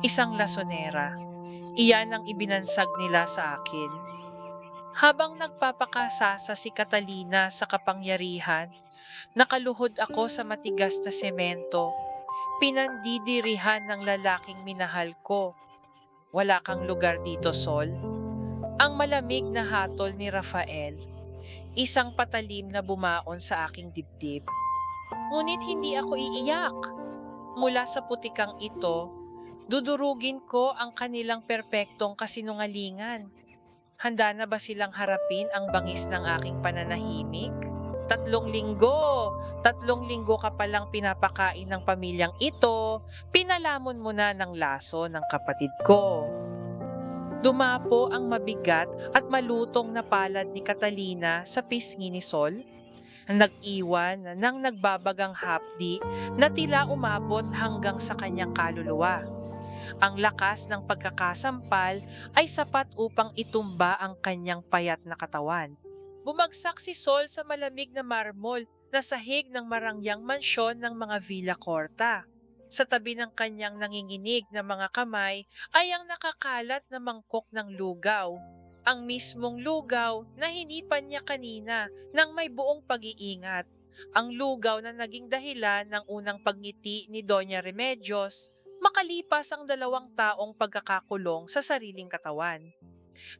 isang lasonera. Iyan ang ibinansag nila sa akin. Habang nagpapakasasa si Catalina sa kapangyarihan, nakaluhod ako sa matigas na semento. Pinandidirihan ng lalaking minahal ko. Wala kang lugar dito, Sol. Ang malamig na hatol ni Rafael, isang patalim na bumaon sa aking dibdib. Ngunit hindi ako iiyak. Mula sa putikang ito, dudurugin ko ang kanilang perpektong kasinungalingan. Handa na ba silang harapin ang bangis ng aking pananahimik? 3 linggo! 3 linggo ka palang pinapakain ng pamilyang ito, pinalamon mo na ng laso ng kapatid ko. Dumapo ang mabigat at malutong na palad ni Catalina sa pisngi ni Sol, nag-iwan ng nagbabagang hapdi na tila umabot hanggang sa kanyang kaluluwa. Ang lakas ng pagkakasampal ay sapat upang itumba ang kanyang payat na katawan. Bumagsak si Sol sa malamig na marmol na sahig ng marangyang mansyon ng mga Villa Corta. Sa tabi ng kanyang nanginginig na mga kamay ay ang nakakalat na mangkok ng lugaw. Ang mismong lugaw na hinipan niya kanina nang may buong pag-iingat. Ang lugaw na naging dahilan ng unang pagngiti ni Doña Remedios makalipas ang 2 taong pagkakakulong sa sariling katawan.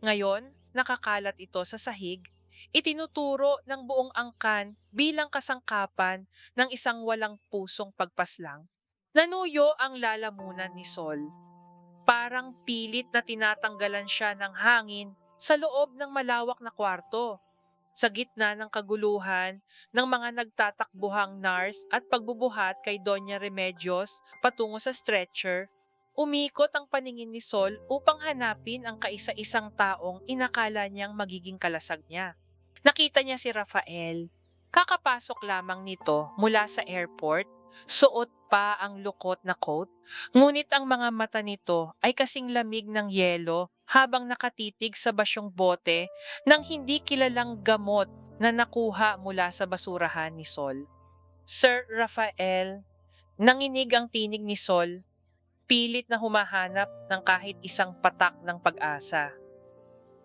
Ngayon, nakakalat ito sa sahig, itinuturo ng buong angkan bilang kasangkapan ng isang walang pusong pagpaslang. Nanuyo ang lalamunan ni Sol. Parang pilit na tinatanggalan siya ng hangin sa loob ng malawak na kwarto. Sa gitna ng kaguluhan ng mga nagtatakbuhang nurse at pagbubuhat kay Doña Remedios patungo sa stretcher, umikot ang paningin ni Sol upang hanapin ang kaisa-isang taong inakala niyang magiging kalasag niya. Nakita niya si Rafael. Kakapasok lamang nito mula sa airport, suot pa ang lukot na coat, ngunit ang mga mata nito ay kasing lamig ng yelo habang nakatitig sa basyong bote ng hindi kilalang gamot na nakuha mula sa basurahan ni Sol. Sir Rafael, nanginig ang tinig ni Sol, pilit na humahanap ng kahit isang patak ng pag-asa.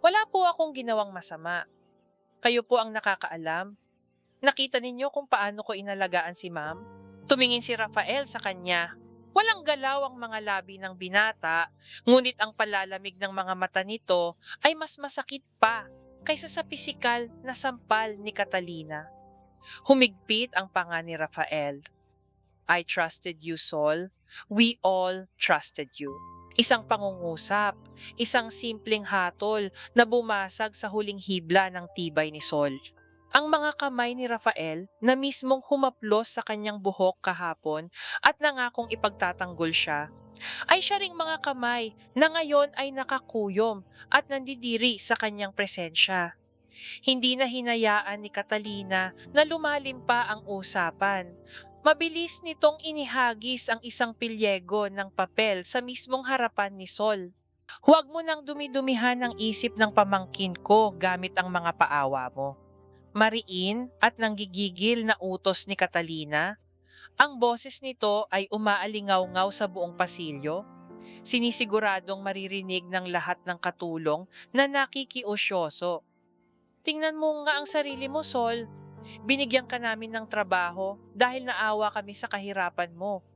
Wala po akong ginawang masama. Kayo po ang nakakaalam. Nakita ninyo kung paano ko inalagaan si ma'am? Tumingin si Rafael sa kanya. Walang galaw ang mga labi ng binata, ngunit ang palalamig ng mga mata nito ay mas masakit pa kaysa sa pisikal na sampal ni Catalina. Humigpit ang panga ni Rafael. I trusted you, Sol. We all trusted you. Isang pangungusap, isang simpleng hatol na bumasag sa huling hibla ng tibay ni Sol. Ang mga kamay ni Rafael na mismong humaplos sa kanyang buhok kahapon at nangakong ipagtatanggol siya, ay siya ring mga kamay na ngayon ay nakakuyom at nandidiri sa kanyang presensya. Hindi na hinayaan ni Catalina na lumalim pa ang usapan. Mabilis nitong inihagis ang isang pilyego ng papel sa mismong harapan ni Sol. Huwag mo nang dumidumihan ng isip ng pamangkin ko gamit ang mga paawa mo. Mariin at nanggigigil na utos ni Catalina. Ang boses nito ay umaalingaw-ngaw sa buong pasilyo. Sinisiguradong maririnig ng lahat ng katulong na nakikiusyoso. Tingnan mo nga ang sarili mo, Sol. Binigyan ka namin ng trabaho dahil naawa kami sa kahirapan mo.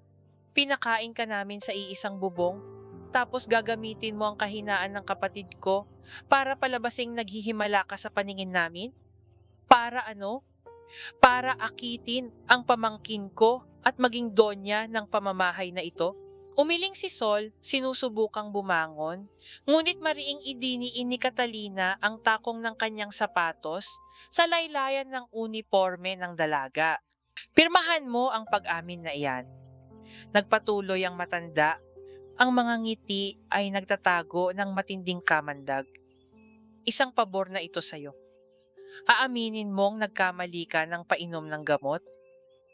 Pinakain ka namin sa iisang bubong, tapos gagamitin mo ang kahinaan ng kapatid ko para palabasing naghihimala ka sa paningin namin? Para ano? Para akitin ang pamangkin ko at maging donya ng pamamahay na ito? Umiling si Sol, sinusubukang bumangon, ngunit mariing idiniin ni Catalina ang takong ng kanyang sapatos sa laylayan ng uniforme ng dalaga. Pirmahan mo ang pag-amin na iyan. Nagpatuloy ang matanda, ang mga ngiti ay nagtatago ng matinding kamandag. Isang pabor na ito sa'yo. Aaminin mong nagkamali ka ng painom ng gamot?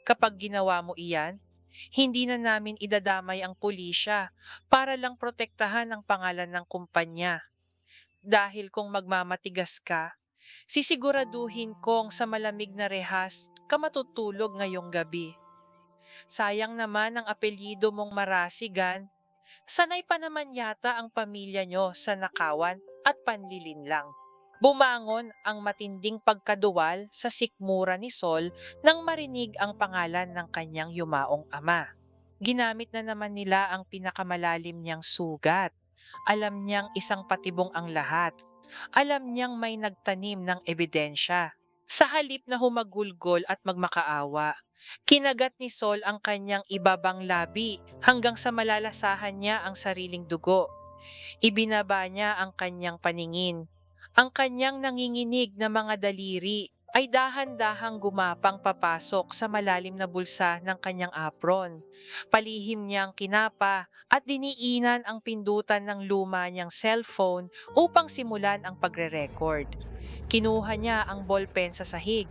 Kapag ginawa mo iyan, hindi na namin idadamay ang pulisya para lang protektahan ang pangalan ng kumpanya. Dahil kung magmamatigas ka, sisiguraduhin kong sa malamig na rehas ka matutulog ngayong gabi. Sayang naman ang apelyido mong Marasigan. Sanay pa naman yata ang pamilya nyo sa nakawan at panlilinlang. Bumangon ang matinding pagkaduwal sa sikmura ni Sol nang marinig ang pangalan ng kanyang yumaong ama. Ginamit na naman nila ang pinakamalalim niyang sugat. Alam niyang isang patibong ang lahat. Alam niyang may nagtanim ng ebidensya. Sa halip na humagulgol at magmakaawa, kinagat ni Sol ang kanyang ibabang labi hanggang sa malalasahan niya ang sariling dugo. Ibinaba niya ang kanyang paningin. Ang kanyang nanginginig na mga daliri ay dahan-dahang gumapang papasok sa malalim na bulsa ng kanyang apron. Palihim niyang kinapa at diniinan ang pindutan ng luma niyang cellphone upang simulan ang pagre-record. Kinuha niya ang ballpen sa sahig.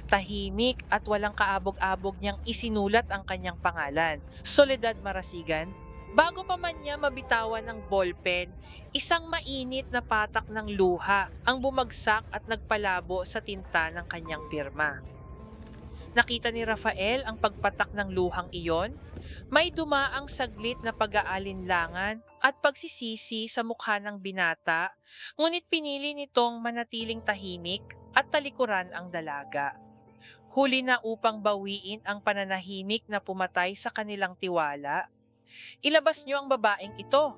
Tahimik at walang kaabog-abog niyang isinulat ang kanyang pangalan, Soledad Marasigan. Bago pa man niya mabitawan ng ballpen, isang mainit na patak ng luha ang bumagsak at nagpalabo sa tinta ng kanyang pirma. Nakita ni Rafael ang pagpatak ng luhang iyon. May dumaang saglit na pag-aalinlangan at pagsisisi sa mukha ng binata, ngunit pinili nitong manatiling tahimik at talikuran ang dalaga. Huli na upang bawiin ang pananahimik na pumatay sa kanilang tiwala. Ilabas niyo ang babaeng ito.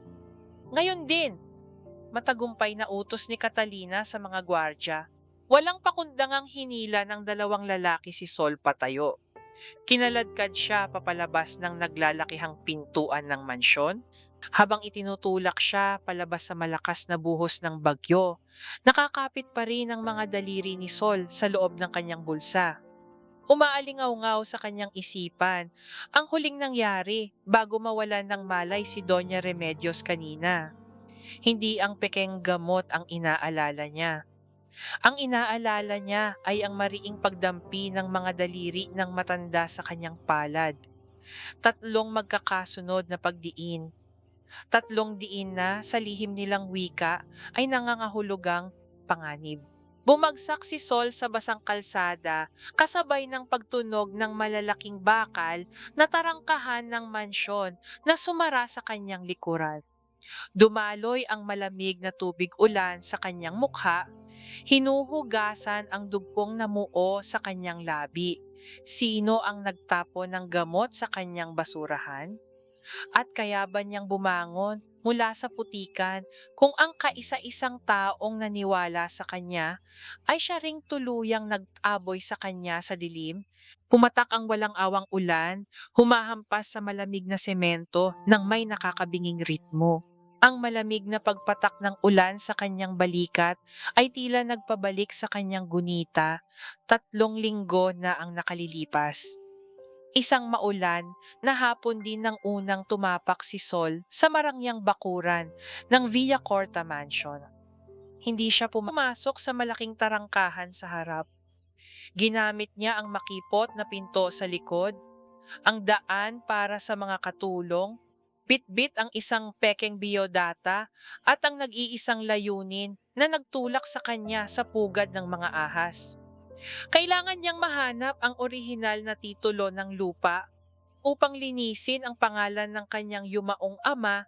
Ngayon din, matagumpay na utos ni Catalina sa mga gwardya. Walang pakundangang hinila ng dalawang lalaki si Sol patayo. Kinaladkad siya papalabas ng naglalakihang pintuan ng mansyon. Habang itinutulak siya palabas sa malakas na buhos ng bagyo, nakakapit pa rin ang mga daliri ni Sol sa loob ng kanyang bulsa. Umaalingaw-ngaw sa kanyang isipan ang huling nangyari bago mawalan ng malay si Doña Remedios kanina. Hindi ang pekeng gamot ang inaalala niya. Ang inaalala niya ay ang mariing pagdampi ng mga daliri ng matanda sa kanyang palad. Tatlong magkakasunod na pagdiin. Tatlong diin na sa lihim nilang wika ay nangangahulugang panganib. Bumagsak si Sol sa basang kalsada kasabay ng pagtunog ng malalaking bakal na tarangkahan ng mansyon na sumara sa kanyang likuran. Dumaloy ang malamig na tubig ulan sa kanyang mukha, hinuhugasan ang dugpong namuo sa kanyang labi. Sino ang nagtapo ng gamot sa kanyang basurahan? At kaya ba niyang bumangon mula sa putikan kung ang kaisa-isang taong naniwala sa kanya ay siya ring tuluyang nag-aboy sa kanya sa dilim? Pumatak ang walang awang ulan, humahampas sa malamig na semento ng may nakakabinging ritmo. Ang malamig na pagpatak ng ulan sa kanyang balikat ay tila nagpabalik sa kanyang gunita. 3 linggo na ang nakalilipas. Isang maulan na hapon din ng unang tumapak si Sol sa marangyang bakuran ng Villa Corta Mansion. Hindi siya pumasok sa malaking tarangkahan sa harap. Ginamit niya ang makipot na pinto sa likod, ang daan para sa mga katulong, bitbit ang isang pekeng biodata at ang nag-iisang layunin na nagtulak sa kanya sa pugad ng mga ahas. Kailangan niyang mahanap ang orihinal na titulo ng lupa upang linisin ang pangalan ng kanyang yumaong ama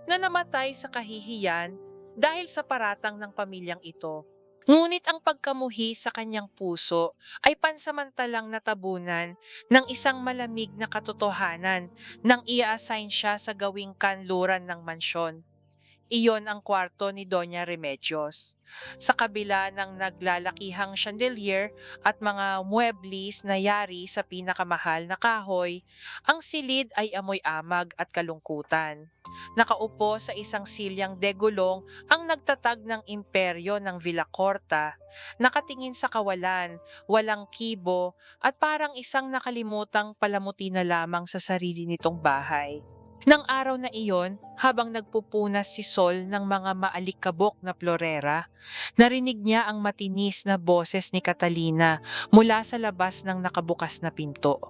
na namatay sa kahihiyan dahil sa paratang ng pamilyang ito. Ngunit ang pagkamuhi sa kanyang puso ay pansamantalang natabunan ng isang malamig na katotohanan nang i-assign siya sa gawing kanluran ng mansyon. Iyon ang kwarto ni Doña Remedios. Sa kabila ng naglalakihang chandelier at mga muebles na yari sa pinakamahal na kahoy, ang silid ay amoy amag at kalungkutan. Nakaupo sa isang silyang degulong ang nagtatag ng imperyo ng Villacorta, nakatingin sa kawalan, walang kibo at parang isang nakalimutang palamuti na lamang sa sarili nitong bahay. Nang araw na iyon, habang nagpupunas si Sol ng mga maalikabok na florera, narinig niya ang matinis na boses ni Catalina mula sa labas ng nakabukas na pinto.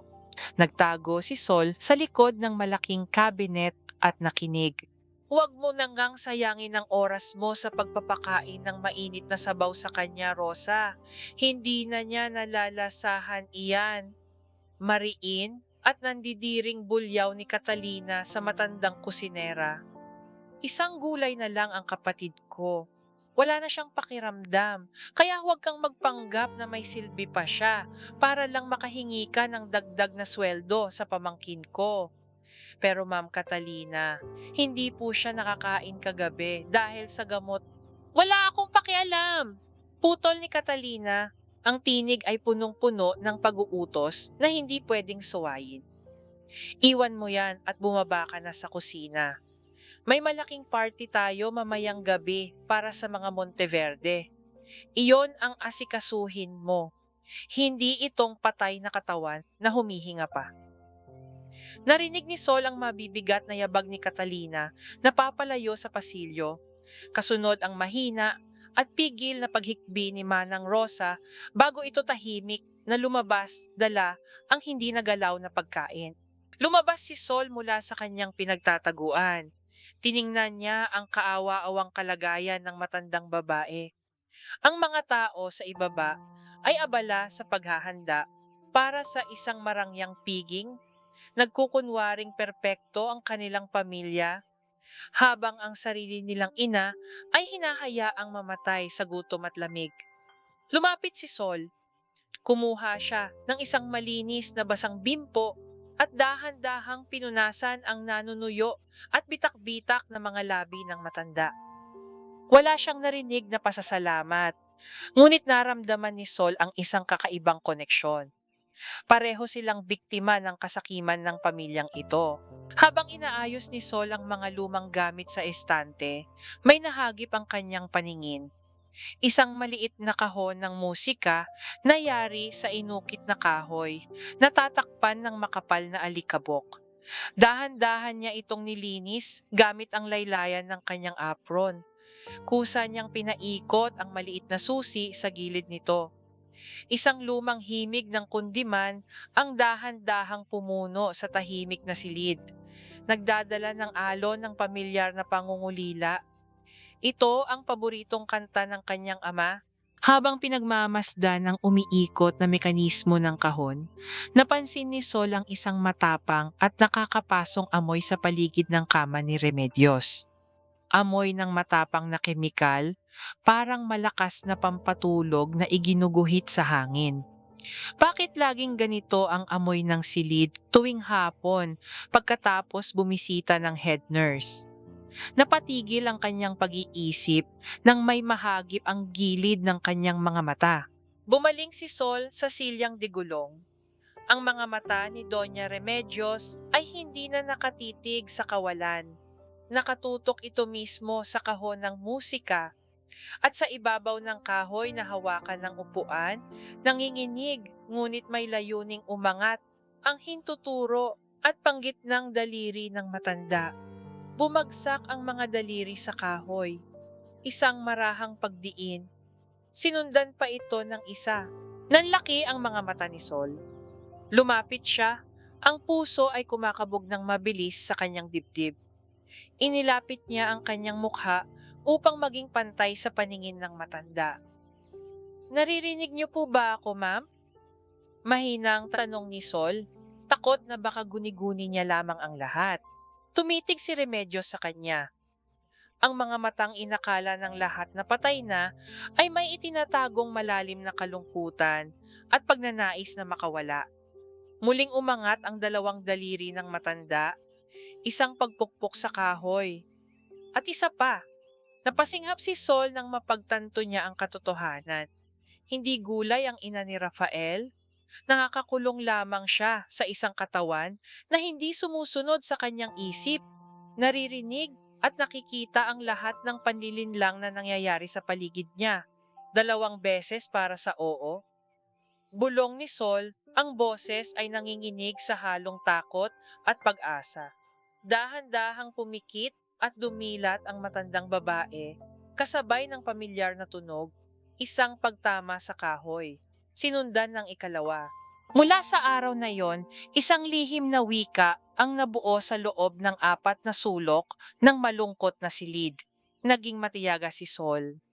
Nagtago si Sol sa likod ng malaking cabinet at nakinig. Huwag mo nang sayangin ang oras mo sa pagpapakain ng mainit na sabaw sa kanya, Rosa. Hindi na niya nalalasahan iyan. Mariin at nandidiring bulyaw ni Catalina sa matandang kusinera. Isang gulay na lang ang kapatid ko. Wala na siyang pakiramdam. Kaya huwag kang magpanggap na may silbi pa siya para lang makahingi ka ng dagdag na sweldo sa pamangkin ko. Pero Ma'am Catalina, hindi po siya nakakain kagabi dahil sa gamot. Wala akong pakialam! Putol ni Catalina. Ang tinig ay punong-puno ng pag-uutos na hindi pwedeng suwayin. Iwan mo yan at bumaba ka na sa kusina. May malaking party tayo mamayang gabi para sa mga Monteverde. Iyon ang asikasuhin mo. Hindi itong patay na katawan na humihinga pa. Narinig ni Sol ang mabibigat na yabag ni Catalina na papalayo sa pasilyo. Kasunod ang mahina at pigil na paghikbi ni Manang Rosa bago ito tahimik na lumabas dala ang hindi nagalaw na pagkain. Lumabas si Sol mula sa kanyang pinagtataguan. Tiningnan niya ang kaawa-awang kalagayan ng matandang babae. Ang mga tao sa ibaba ay abala sa paghahanda para sa isang marangyang piging, nagkukunwaring perpekto ang kanilang pamilya, habang ang sarili nilang ina ay hinahayaang mamatay sa gutom at lamig. Lumapit si Sol. Kumuha siya ng isang malinis na basang bimpo at dahan-dahang pinunasan ang nanunuyo at bitak-bitak na mga labi ng matanda. Wala siyang narinig na pasasalamat, ngunit naramdaman ni Sol ang isang kakaibang koneksyon. Pareho silang biktima ng kasakiman ng pamilyang ito. Habang inaayos ni Sol ang mga lumang gamit sa estante, may nahagip ang kanyang paningin. Isang maliit na kahon ng musika na yari sa inukit na kahoy, natatakpan ng makapal na alikabok. Dahan-dahan niya itong nilinis gamit ang laylayan ng kanyang apron. Kusa niyang pinaikot ang maliit na susi sa gilid nito. Isang lumang himig ng kundiman ang dahan-dahang pumuno sa tahimik na silid. Nagdadala ng alon ng pamilyar na pangungulila. Ito ang paboritong kanta ng kanyang ama. Habang pinagmamasdan ng umiikot na mekanismo ng kahon, napansin ni Sol ang isang matapang at nakakapasong amoy sa paligid ng kama ni Remedios. Amoy ng matapang na kemikal, parang malakas na pampatulog na iginuguhit sa hangin. Bakit laging ganito ang amoy ng silid tuwing hapon pagkatapos bumisita ng head nurse? Napatigil ang kanyang pag-iisip nang may mahagip ang gilid ng kanyang mga mata. Bumaling si Sol sa silyang digulong. Ang mga mata ni Doña Remedios ay hindi na nakatitig sa kawalan. Nakatutok ito mismo sa kahon ng musika at sa ibabaw ng kahoy na hawakan ng upuan, nanginginig ngunit may layuning umangat ang hintuturo at panggit ng daliri ng matanda. Bumagsak ang mga daliri sa kahoy. Isang marahang pagdiin. Sinundan pa ito ng isa. Nanlaki ang mga mata ni Sol. Lumapit siya. Ang puso ay kumakabog ng mabilis sa kanyang dibdib. Inilapit niya ang kanyang mukha upang maging pantay sa paningin ng matanda. Naririnig niyo po ba ako, ma'am? Mahinang tanong ni Sol. Takot na baka guni-guni niya lamang ang lahat. Tumitig si Remedios sa kanya. Ang mga matang inakala ng lahat na patay na ay may itinatagong malalim na kalungkutan at pagnanais na makawala. Muling umangat ang dalawang daliri ng matanda, isang pagpukpok sa kahoy. At isa pa, napasinghap si Sol nang mapagtanto niya ang katotohanan. Hindi gulay ang ina ni Rafael. Nakakakulong lamang siya sa isang katawan na hindi sumusunod sa kanyang isip, naririnig at nakikita ang lahat ng panlilinlang na nangyayari sa paligid niya. 2 beses para sa oo. Bulong ni Sol, ang boses ay nanginginig sa halong takot at pag-asa. Dahan-dahang pumikit at dumilat ang matandang babae, kasabay ng pamilyar na tunog, isang pagtama sa kahoy. Sinundan ng ikalawa. Mula sa araw na yon, isang lihim na wika ang nabuo sa loob ng 4 na sulok ng malungkot na silid. Naging matiyaga si Sol.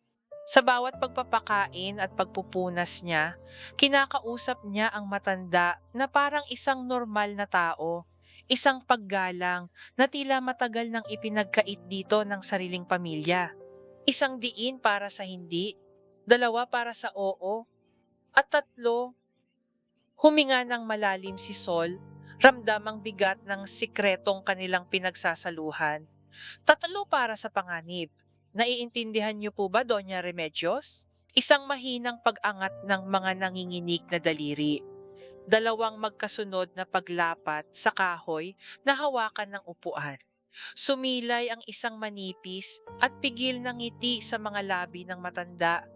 Sa bawat pagpapakain at pagpupunas niya, kinakausap niya ang matanda na parang isang normal na tao, Isang paggalang na tila matagal nang ipinagkait dito ng sariling pamilya. Isang diin para sa hindi, dalawa para sa oo, at tatlo, huminga ng malalim si Sol, ramdam ang bigat ng sikretong kanilang pinagsasaluhan. Tatlo para sa panganib. Naiintindihan niyo po ba, Doña Remedios? Isang mahinang pag-angat ng mga nanginginig na daliri. Dalawang magkasunod na paglapat sa kahoy na hawakan ng upuan. Sumilay ang isang manipis at pigil ng ngiti sa mga labi ng matanda.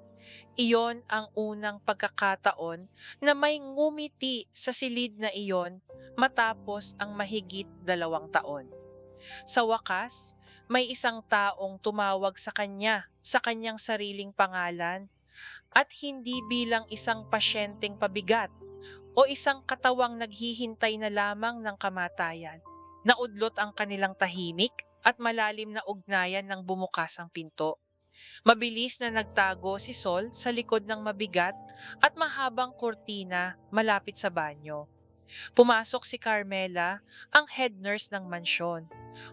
Iyon ang unang pagkakataon na may ngumiti sa silid na iyon matapos ang mahigit 2 taon. Sa wakas, may isang taong tumawag sa kanya sa kanyang sariling pangalan at hindi bilang isang pasyenteng pabigat o isang katawang naghihintay na lamang ng kamatayan. Naudlot ang kanilang tahimik at malalim na ugnayan ng bumukas ang pinto. Mabilis na nagtago si Sol sa likod ng mabigat at mahabang kurtina malapit sa banyo. Pumasok si Carmela, ang head nurse ng mansyon.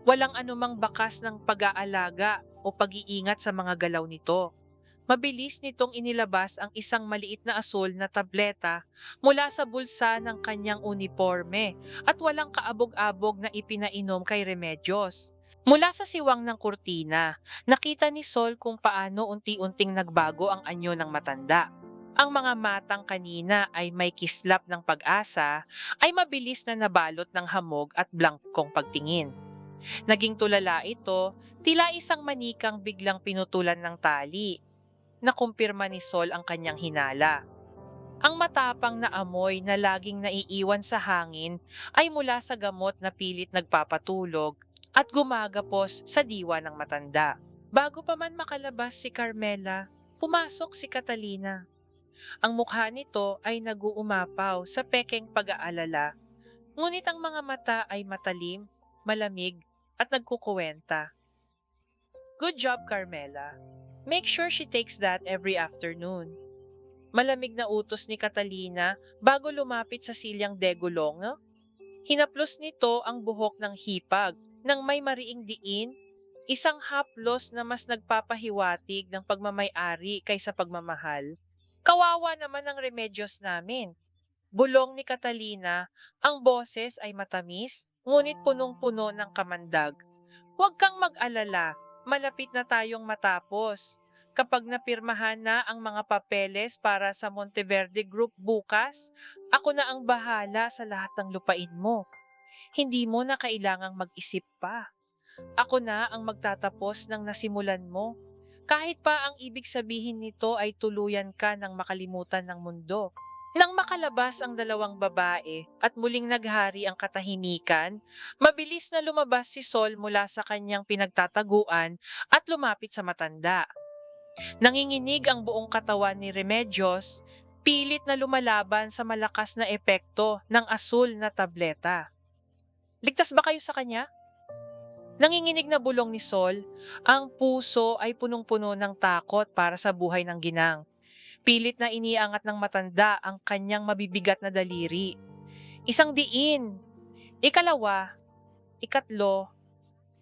Walang anumang bakas ng pag-aalaga o pag-iingat sa mga galaw nito. Mabilis nitong inilabas ang isang maliit na asul na tableta mula sa bulsa ng kanyang uniforme at walang kaabog-abog na ipinainom kay Remedios. Mula sa siwang ng kurtina, nakita ni Sol kung paano unti-unting nagbago ang anyo ng matanda. Ang mga matang kanina ay may kislap ng pag-asa ay mabilis na nabalot ng hamog at blangkong pagtingin. Naging tulala ito, tila isang manikang biglang pinutulan ng tali. Nakumpirma ni Sol ang kanyang hinala. Ang matapang na amoy na laging naiiwan sa hangin ay mula sa gamot na pilit nagpapatulog at gumagapos sa diwa ng matanda. Bago pa man makalabas si Carmela, pumasok si Catalina. Ang mukha nito ay naguumapaw sa pekeng pag-aalala, ngunit ang mga mata ay matalim, malamig at nagkukuwenta. Good job, Carmela. Make sure she takes that every afternoon. Malamig na utos ni Catalina bago lumapit sa silyang degulong. Hinaplos nito ang buhok ng hipag nang may mariing diin, isang haplos na mas nagpapahiwatig ng pagmamay-ari kaysa pagmamahal. Kawawa naman ang Remedios namin. Bulong ni Catalina, ang boses ay matamis, ngunit punong-puno ng kamandag. Huwag kang mag-alala, malapit na tayong matapos. Kapag napirmahan na ang mga papeles para sa Monteverde Group bukas, ako na ang bahala sa lahat ng lupain mo. Hindi mo na kailangang mag-isip pa. Ako na ang magtatapos ng nasimulan mo. Kahit pa ang ibig sabihin nito ay tuluyan ka ng makalimutan ng mundo. Nang makalabas ang dalawang babae at muling naghari ang katahimikan, mabilis na lumabas si Sol mula sa kanyang pinagtataguan at lumapit sa matanda. Nanginginig ang buong katawan ni Remedios, pilit na lumalaban sa malakas na epekto ng asul na tableta. Ligtas ba kayo sa kanya? Nanginginig na bulong ni Sol, ang puso ay punong-puno ng takot para sa buhay ng ginang. Pilit na iniangat ng matanda ang kanyang mabibigat na daliri. Isang diin, ikalawa, ikatlo,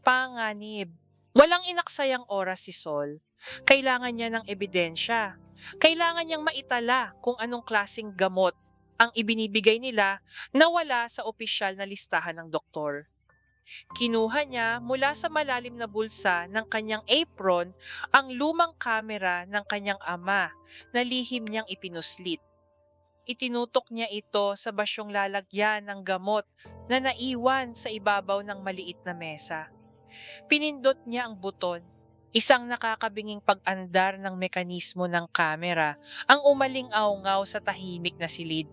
panganib. Walang inaksayang oras si Sol. Kailangan niya ng ebidensya. Kailangan niyang maitala kung anong klaseng gamot ang ibinibigay nila na wala sa opisyal na listahan ng doktor. Kinuha niya mula sa malalim na bulsa ng kanyang apron ang lumang kamera ng kanyang ama na lihim niyang ipinuslit. Itinutok niya ito sa basyong lalagyan ng gamot na naiwan sa ibabaw ng maliit na mesa. Pinindot niya ang buton. Isang nakakabinging pag-andar ng mekanismo ng kamera ang umaling-awngaw sa tahimik na silid.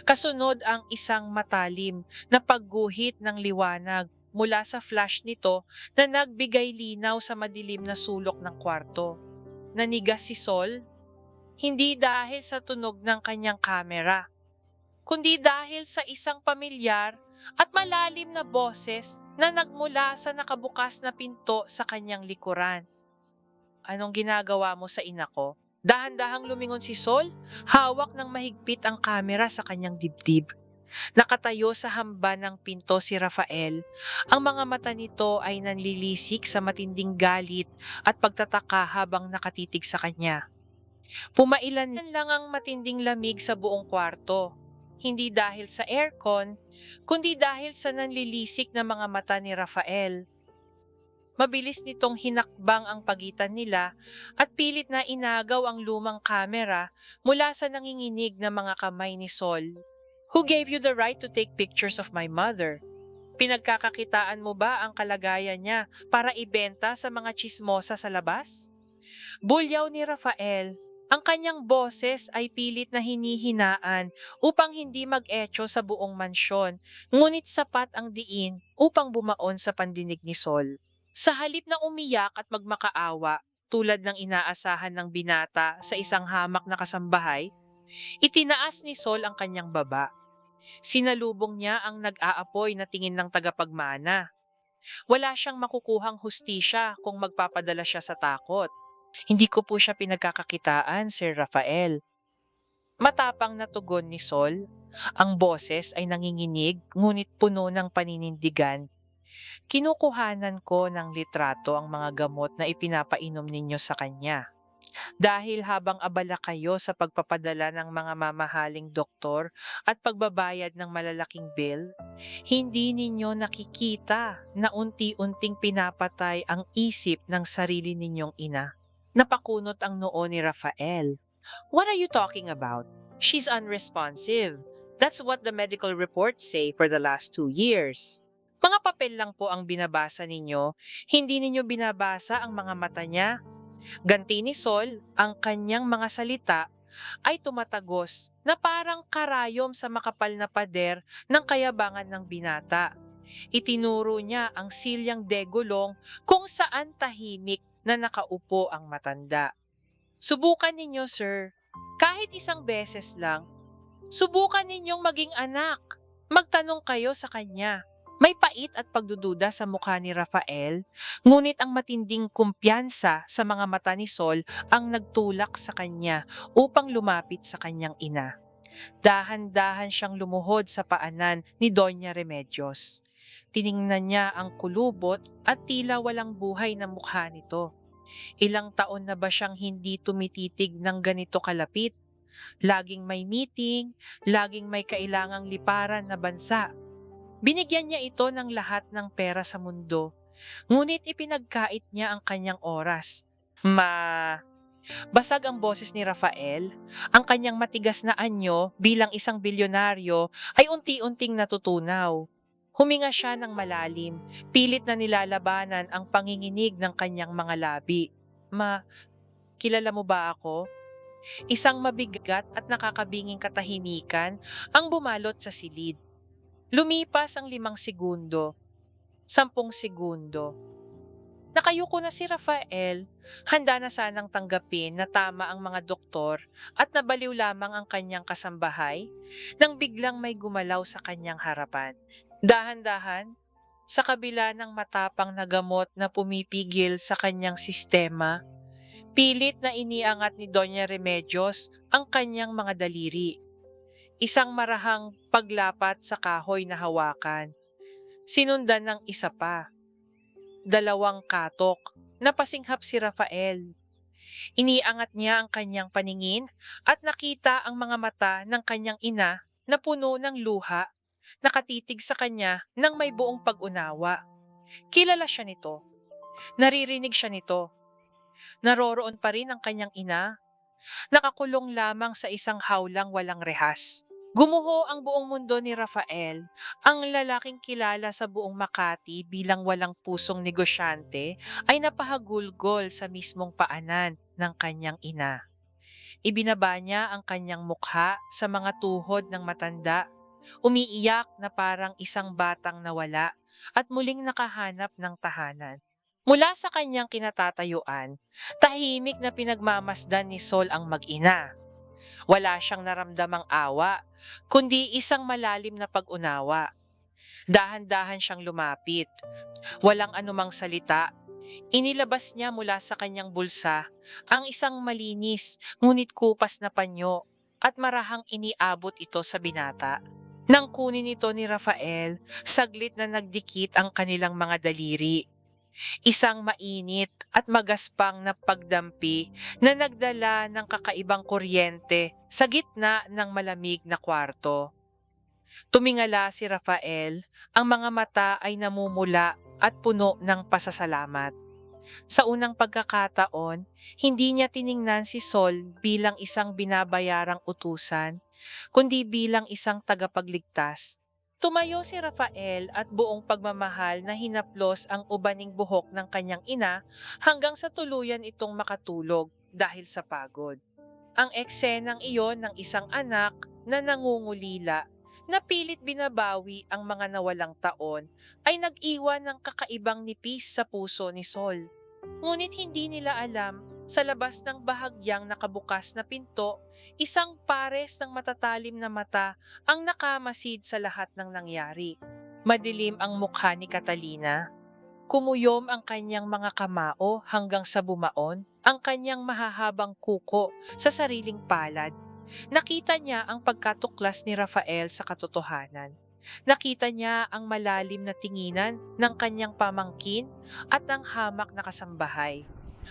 Kasunod ang isang matalim na pagguhit ng liwanag mula sa flash nito na nagbigay linaw sa madilim na sulok ng kwarto. Nanigas si Sol, hindi dahil sa tunog ng kanyang kamera, kundi dahil sa isang pamilyar at malalim na boses na nagmula sa nakabukas na pinto sa kanyang likuran. Anong ginagawa mo sa ina ko? Dahan-dahang lumingon si Sol, hawak ng mahigpit ang kamera sa kanyang dibdib. Nakatayo sa hamba ng pinto si Rafael. Ang mga mata nito ay nanlilisik sa matinding galit at pagtataka habang nakatitig sa kanya. Pumailan lang ang matinding lamig sa buong kwarto. Hindi dahil sa aircon, kundi dahil sa nanlilisik na mga mata ni Rafael. Mabilis nitong hinakbang ang pagitan nila at pilit na inagaw ang lumang kamera mula sa nanginginig na mga kamay ni Sol. Who gave you the right to take pictures of my mother? Pinagkakakitaan mo ba ang kalagayan niya para ibenta sa mga chismosa sa labas? Bulyaw ni Rafael. Ang kanyang boses ay pilit na hinihinaan upang hindi mag-echo sa buong mansyon, ngunit sapat ang diin upang bumaon sa pandinig ni Sol. Sa halip na umiyak at magmakaawa, tulad ng inaasahan ng binata sa isang hamak na kasambahay, itinaas ni Sol ang kanyang baba. Sinalubong niya ang nag-aapoy na tingin ng tagapagmana. Wala siyang makukuhang hustisya kung magpapadala siya sa takot. Hindi ko po siya pinagkakakitaan, Sir Rafael. Matapang na tugon ni Sol. Ang boses ay nanginginig ngunit puno ng paninindigan. Kinukuhanan ko ng litrato ang mga gamot na ipinapainom ninyo sa kanya. Dahil habang abala kayo sa pagpapadala ng mga mamahaling doktor at pagbabayad ng malalaking bill, hindi ninyo nakikita na unti-unting pinapatay ang isip ng sarili ninyong ina. Napakunot ang noo ni Rafael. What are you talking about? She's unresponsive. That's what the medical reports say for the last 2 years. Mga papel lang po ang binabasa ninyo, hindi ninyo binabasa ang mga mata niya. Ganti ni Sol, ang kanyang mga salita ay tumatagos na parang karayom sa makapal na pader ng kayabangan ng binata. Itinuro niya ang silyang degulong kung saan tahimik na nakaupo ang matanda. Subukan ninyo, sir. Kahit isang beses lang. Subukan ninyong maging anak. Magtanong kayo sa kanya. May pait at pagdududa sa mukha ni Rafael, ngunit ang matinding kumpiyansa sa mga mata ni Sol ang nagtulak sa kanya upang lumapit sa kanyang ina. Dahan-dahan siyang lumuhod sa paanan ni Doña Remedios. Tiningnan niya ang kulubot at tila walang buhay na mukha nito. Ilang taon na ba siyang hindi tumititig ng ganito kalapit? Laging may meeting, laging may kailangang liparan na bansa. Binigyan niya ito ng lahat ng pera sa mundo, ngunit ipinagkait niya ang kanyang oras. Basag ang boses ni Rafael, ang kanyang matigas na anyo bilang isang bilyonaryo ay unti-unting natutunaw. Huminga siya ng malalim, pilit na nilalabanan ang panginginig ng kanyang mga labi. Kilala mo ba ako? Isang mabigat at nakakabinging katahimikan ang bumalot sa silid. Lumipas ang 5 segundo, 10 segundo. Nakayuko na si Rafael, handa na sanang tanggapin na tama ang mga doktor at nabaliw lamang ang kanyang kasambahay nang biglang may gumalaw sa kanyang harapan. Dahan-dahan, sa kabila ng matapang na gamot na pumipigil sa kanyang sistema, pilit na iniangat ni Doña Remedios ang kanyang mga daliri. Isang marahang paglapat sa kahoy na hawakan. Sinundan ng isa pa. 2 katok. Napasinghap si Rafael. Iniangat niya ang kanyang paningin at nakita ang mga mata ng kanyang ina na puno ng luha, nakatitig sa kanya ng may buong pag-unawa. Kilala siya nito. Naririnig siya nito. Naroroon pa rin ang kanyang ina. Nakakulong lamang sa isang hawlang walang rehas. Gumuho ang buong mundo ni Rafael, ang lalaking kilala sa buong Makati bilang walang pusong negosyante ay napahagulgol sa mismong paanan ng kanyang ina. Ibinaba niya ang kanyang mukha sa mga tuhod ng matanda, umiiyak na parang isang batang nawala at muling nakahanap ng tahanan. Mula sa kanyang kinatatayuan, tahimik na pinagmamasdan ni Sol ang mag-ina. Wala siyang naramdamang awa, kundi isang malalim na pag-unawa. Dahan-dahan siyang lumapit. Walang anumang salita. Inilabas niya mula sa kanyang bulsa ang isang malinis ngunit kupas na panyo at marahang iniabot ito sa binata. Nang kunin ito ni Rafael, saglit na nagdikit ang kanilang mga daliri. Isang mainit at magaspang na pagdampi na nagdala ng kakaibang kuryente sa gitna ng malamig na kwarto. Tumingala si Rafael, ang mga mata ay namumula at puno ng pasasalamat. Sa unang pagkakataon, hindi niya tiningnan si Sol bilang isang binabayarang utusan, kundi bilang isang tagapagligtas. Tumayo si Rafael at buong pagmamahal na hinaplos ang ubaning buhok ng kanyang ina hanggang sa tuluyan itong makatulog dahil sa pagod. Ang eksenang iyon ng isang anak na nangungulila na pilit binabawi ang mga nawalang taon ay nag-iwan ng kakaibang nipis sa puso ni Sol. Ngunit hindi nila alam, sa labas ng bahagyang nakabukas na pinto, isang pares ng matatalim na mata ang nakamasid sa lahat ng nangyari. Madilim ang mukha ni Catalina. Kumuyom ang kanyang mga kamao hanggang sa bumaon ang kanyang mahahabang kuko sa sariling palad. Nakita niya ang pagkatuklas ni Rafael sa katotohanan. Nakita niya ang malalim na tinginan ng kanyang pamangkin at ng hamak na kasambahay.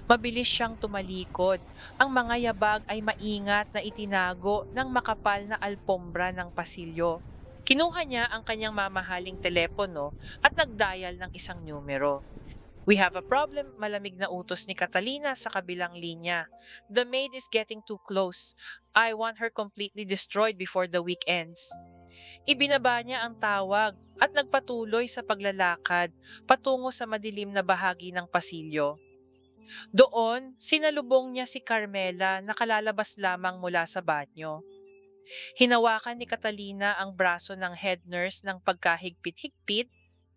Mabilis siyang tumalikod. Ang mga yabag ay maingat na itinago ng makapal na alpombra ng pasilyo. Kinuha niya ang kanyang mamahaling telepono at nagdial ng isang numero. "We have a problem," malamig na utos ni Catalina sa kabilang linya. "The maid is getting too close. I want her completely destroyed before the week ends." Ibinaba niya ang tawag at nagpatuloy sa paglalakad patungo sa madilim na bahagi ng pasilyo. Doon, sinalubong niya si Carmela na kalalabas lamang mula sa banyo. Hinawakan ni Catalina ang braso ng head nurse ng pagkahigpit-higpit.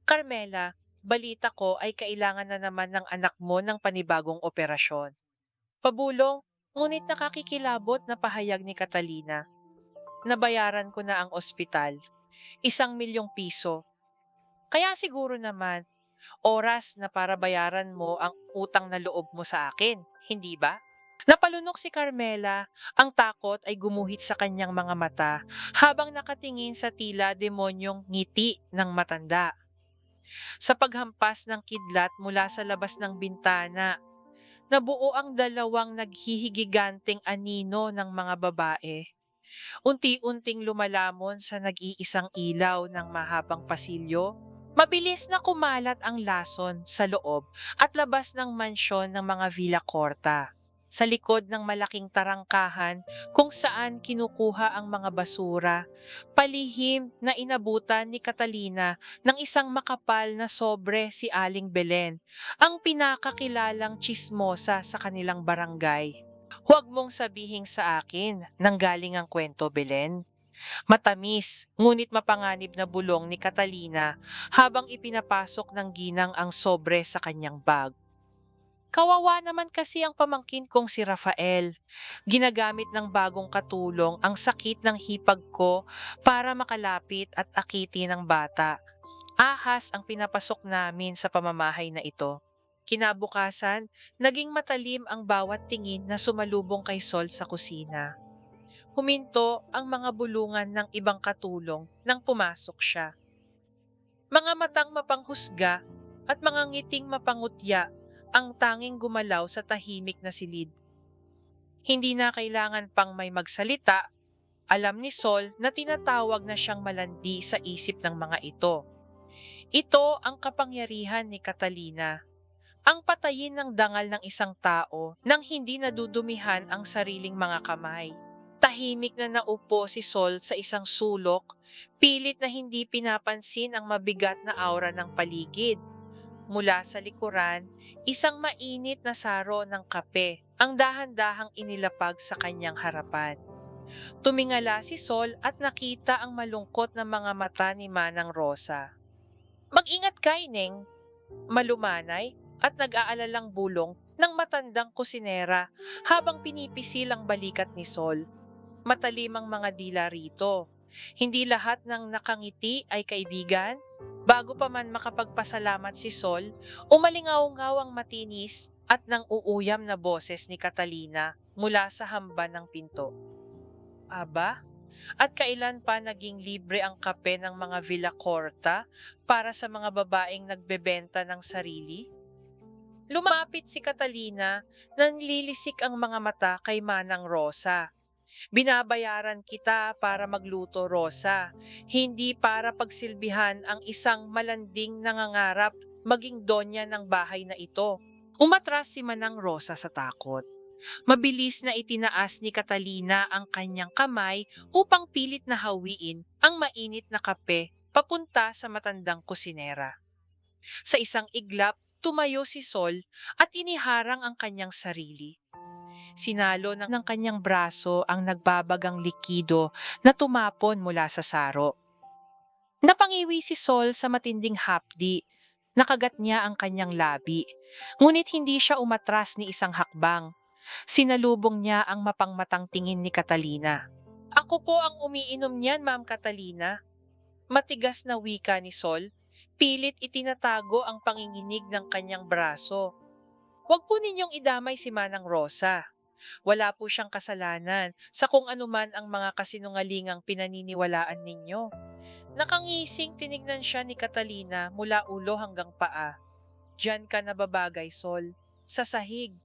"Carmela, balita ko ay kailangan na naman ng anak mo ng panibagong operasyon." Pabulong, ngunit nakakikilabot na pahayag ni Catalina. "Nabayaran ko na ang ospital. 1 milyong piso. Kaya siguro naman, oras na para bayaran mo ang utang na loob mo sa akin, hindi ba?" Napalunok si Carmela, ang takot ay gumuhit sa kanyang mga mata habang nakatingin sa tila demonyong ngiti ng matanda. Sa paghampas ng kidlat mula sa labas ng bintana, nabuo ang dalawang naghihigiganteng anino ng mga babae. Unti-unting lumalamon sa nag-iisang ilaw ng mahabang pasilyo. Mabilis na kumalat ang lason sa loob at labas ng mansyon ng mga Villa Corta. Sa likod ng malaking tarangkahan kung saan kinukuha ang mga basura, palihim na inabutan ni Catalina ng isang makapal na sobre si Aling Belen, ang pinakakilalang tsismosa sa kanilang barangay. "Huwag mong sabihing sa akin nanggaling ang kwento, Belen." Matamis, ngunit mapanganib na bulong ni Catalina habang ipinapasok ng ginang ang sobre sa kanyang bag. "Kawawa naman kasi ang pamangkin kong si Rafael. Ginagamit ng bagong katulong ang sakit ng hipag ko para makalapit at akitin ng bata. Ahas ang pinapasok namin sa pamamahay na ito." Kinabukasan, naging matalim ang bawat tingin na sumalubong kay Sol sa kusina. Huminto ang mga bulungan ng ibang katulong nang pumasok siya. Mga matang mapanghusga at mga ngiting mapangutya ang tanging gumalaw sa tahimik na silid. Hindi na kailangan pang may magsalita, alam ni Sol na tinatawag na siyang malandi sa isip ng mga ito. Ito ang kapangyarihan ni Catalina. Ang patayin ng dangal ng isang tao nang hindi nadudumihan ang sariling mga kamay. Tahimik na naupo si Sol sa isang sulok, pilit na hindi pinapansin ang mabigat na aura ng paligid. Mula sa likuran, isang mainit na saro ng kape ang dahan-dahang inilapag sa kanyang harapan. Tumingala si Sol at nakita ang malungkot na mga mata ni Manang Rosa. "Mag-ingat ka, Ineng," malumanay at nag-aalalang bulong ng matandang kusinera habang pinipisil ang balikat ni Sol. Matalim ang mga dila rito. Hindi lahat ng nakangiti ay kaibigan. Bago pa man makapagpasalamat si Sol, umalingaw-ngaw ang matinis at nang uuyam na boses ni Catalina mula sa hamban ng pinto. "Aba, At kailan pa naging libre ang kape ng mga Villa Corta para sa mga babaeng nagbebenta ng sarili? Lumapit si Catalina, nanlilisik ang mga mata kay Manang Rosa. Binabayaran kita para magluto, Rosa, hindi para pagsilbihan ang isang malanding nangangarap maging donya ng bahay na ito. Umatras si Manang Rosa sa takot. Mabilis na itinaas ni Catalina ang kanyang kamay upang pilit na hawiin ang mainit na kape papunta sa matandang kusinera. Sa isang iglap, tumayo si Sol at iniharang ang kanyang sarili. Sinalo ng kanyang braso ang nagbabagang likido na tumapon mula sa saro. Napangiwi si Sol sa matinding hapdi. Nakagat niya ang kanyang labi, ngunit hindi siya umatras ni isang hakbang. Sinalubong niya ang mapangmatang tingin ni Catalina. Ako po ang umiinom niyan, Ma'am Catalina. Matigas na wika ni Sol. Pilit itinatago ang panginginig ng kanyang braso. Huwag po ninyong idamay si Manang Rosa. Wala po siyang kasalanan sa kung anuman ang mga kasinungalingang pinaniniwalaan ninyo. Nakangising tinignan siya ni Catalina mula ulo hanggang paa. Diyan ka nababagay, Sol. Sa sahig.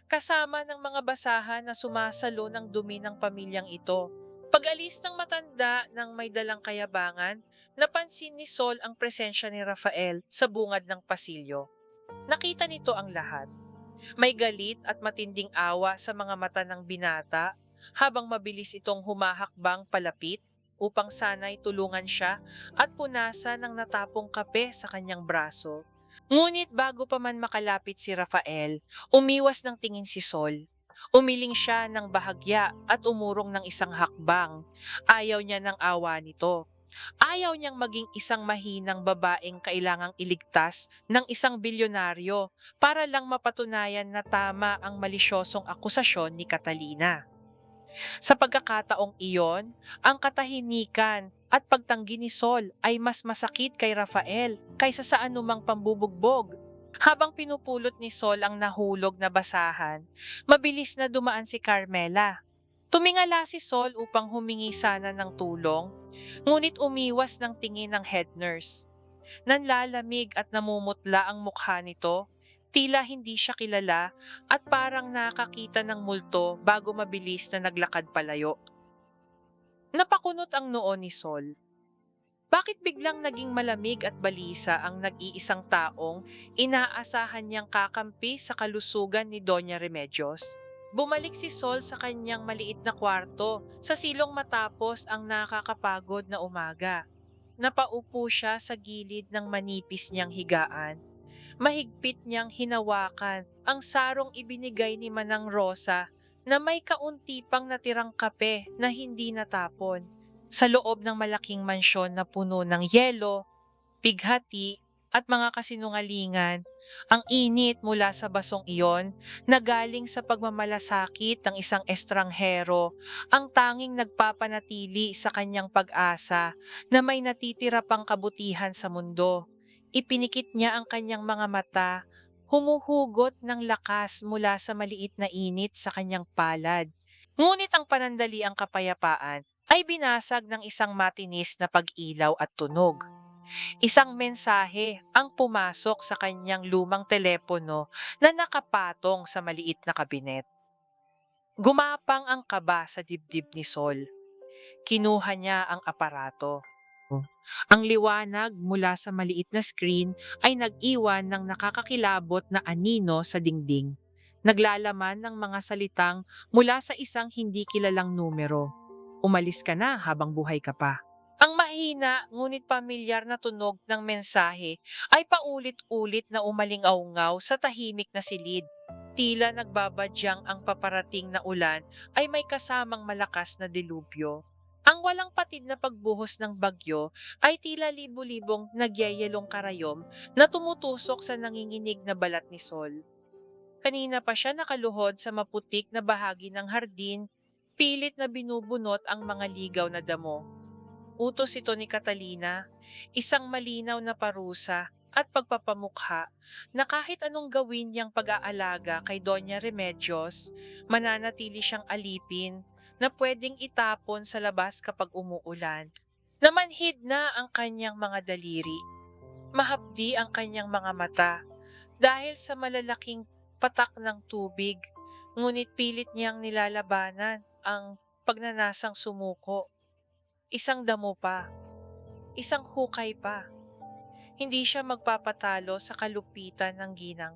Kasama ng mga basahan na sumasalo ng dumi ng pamilyang ito. Pag-alis ng matanda ng may dalang kayabangan, napansin ni Sol ang presensya ni Rafael sa bungad ng pasilyo. Nakita nito ang lahat. May galit at matinding awa sa mga mata ng binata habang mabilis itong humahakbang palapit upang sana'y tulungan siya at punasan ng natapong kape sa kanyang braso. Ngunit bago pa man makalapit si Rafael, umiwas ng tingin si Sol. Umiling siya ng bahagya at umurong ng isang hakbang. Ayaw niya ng awa nito. Ayaw niyang maging isang mahinang babaeng kailangang iligtas ng isang bilyonaryo para lang mapatunayan na tama ang malisyosong akusasyon ni Catalina. Sa pagkakataong iyon, ang katahimikan at pagtanggi ni Sol ay mas masakit kay Rafael kaysa sa anumang pambubugbog. Habang pinupulot ni Sol ang nahulog na basahan, mabilis na dumaan si Carmela. Tumingala si Sol upang humingi sana ng tulong, ngunit umiwas ng tingin ng head nurse. Nanlalamig at namumutla ang mukha nito, tila hindi siya kilala at parang nakakita ng multo bago mabilis na naglakad palayo. Napakunot ang noo ni Sol. Bakit biglang naging malamig at balisa ang nag-iisang taong inaasahan niyang kakampi sa kalusugan ni Doña Remedios? Bumalik si Sol sa kanyang maliit na kwarto sa silong matapos ang nakakapagod na umaga. Napaupo siya sa gilid ng manipis niyang higaan. Mahigpit niyang hinawakan ang sarong ibinigay ni Manang Rosa na may kaunti pang natirang kape na hindi natapon. Sa loob ng malaking mansyon na puno ng yelo, pighati at mga kasinungalingan, ang init mula sa basong iyon na galing sa pagmamalasakit ng isang estranghero ang tanging nagpapanatili sa kanyang pag-asa na may natitira pang kabutihan sa mundo. Ipinikit niya ang kanyang mga mata, humuhugot ng lakas mula sa maliit na init sa kanyang palad. Ngunit ang panandaliang kapayapaan ay binasag ng isang matinis na pag-ilaw at tunog. Isang mensahe ang pumasok sa kanyang lumang telepono na nakapatong sa maliit na kabinet. Gumapang ang kaba sa dibdib ni Sol. Kinuha niya ang aparato. Ang liwanag mula sa maliit na screen ay nag-iwan ng nakakakilabot na anino sa dingding. Naglalaman ng mga salitang mula sa isang hindi kilalang numero. Umalis ka na habang buhay ka pa. Ang mahina ngunit pamilyar na tunog ng mensahe ay paulit-ulit na umalingaw-ngaw sa tahimik na silid. Tila nagbabadyang ang paparating na ulan ay may kasamang malakas na dilubyo. Ang walang patid na pagbuhos ng bagyo ay tila libu-libong nagyayelong karayom na tumutusok sa nanginginig na balat ni Sol. Kanina pa siya nakaluhod sa maputik na bahagi ng hardin, pilit na binubunot ang mga ligaw na damo. Utos ito ni Catalina, isang malinaw na parusa at pagpapamukha na kahit anong gawin niyang pag-aalaga kay Doña Remedios, mananatili siyang alipin, na pwedeng itapon sa labas kapag umuulan. Namanhid na ang kanyang mga daliri. Mahapdi ang kanyang mga mata dahil sa malalaking patak ng tubig. Ngunit pilit niyang nilalabanan ang pagnanasang sumuko. Isang damo pa, isang hukay pa. Hindi siya magpapatalo sa kalupitan ng ginang.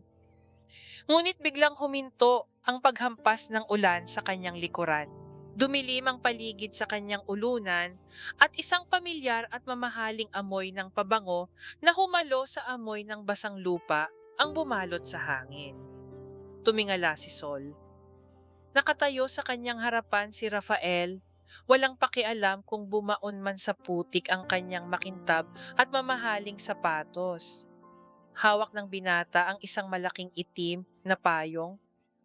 Ngunit biglang huminto ang paghampas ng ulan sa kanyang likuran. Dumilim ang paligid sa kanyang ulunan at isang pamilyar at mamahaling amoy ng pabango na humalo sa amoy ng basang lupa ang bumalot sa hangin. Tumingala si Sol. Nakatayo sa kanyang harapan si Rafael, walang pakialam kung bumaon man sa putik ang kanyang makintab at mamahaling sapatos. Hawak ng binata ang isang malaking itim na payong.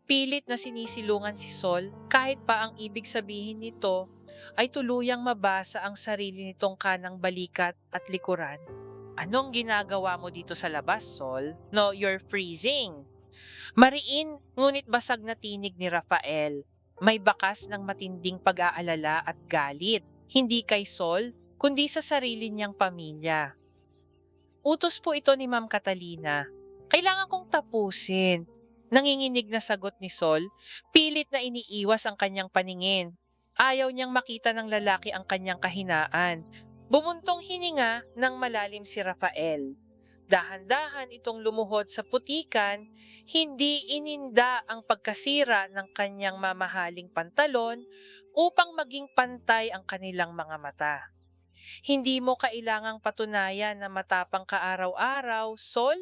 Pilit na sinisilungan si Sol kahit pa ang ibig sabihin nito ay tuluyang mabasa ang sarili nitong kanang balikat at likuran. Anong ginagawa mo dito sa labas, Sol? No, you're freezing. Mariin, ngunit basag na tinig ni Rafael. May bakas ng matinding pag-aalala at galit. Hindi kay Sol, kundi sa sarili niyang pamilya. Utos po ito ni Ma'am Catalina. Kailangan kong tapusin. Nanginginig na sagot ni Sol, pilit na iniiwas ang kanyang paningin. Ayaw niyang makita ng lalaki ang kanyang kahinaan. Bumuntong hininga ng malalim si Rafael. Dahan-dahan itong lumuhod sa putikan, hindi ininda ang pagkasira ng kanyang mamahaling pantalon upang maging pantay ang kanilang mga mata. Hindi mo kailangang patunayan na matapang ka araw-araw, Sol.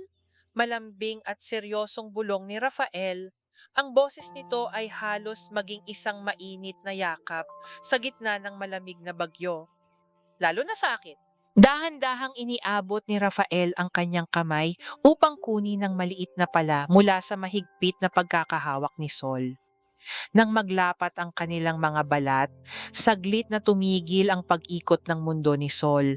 Malambing at seryosong bulong ni Rafael. Ang boses nito ay halos maging isang mainit na yakap sa gitna ng malamig na bagyo. Lalo na sa akin. Dahan-dahang iniabot ni Rafael ang kanyang kamay upang kunin ang maliit na pala mula sa mahigpit na pagkakahawak ni Sol. Nang maglapat ang kanilang mga balat, saglit na tumigil ang pag-ikot ng mundo ni Sol.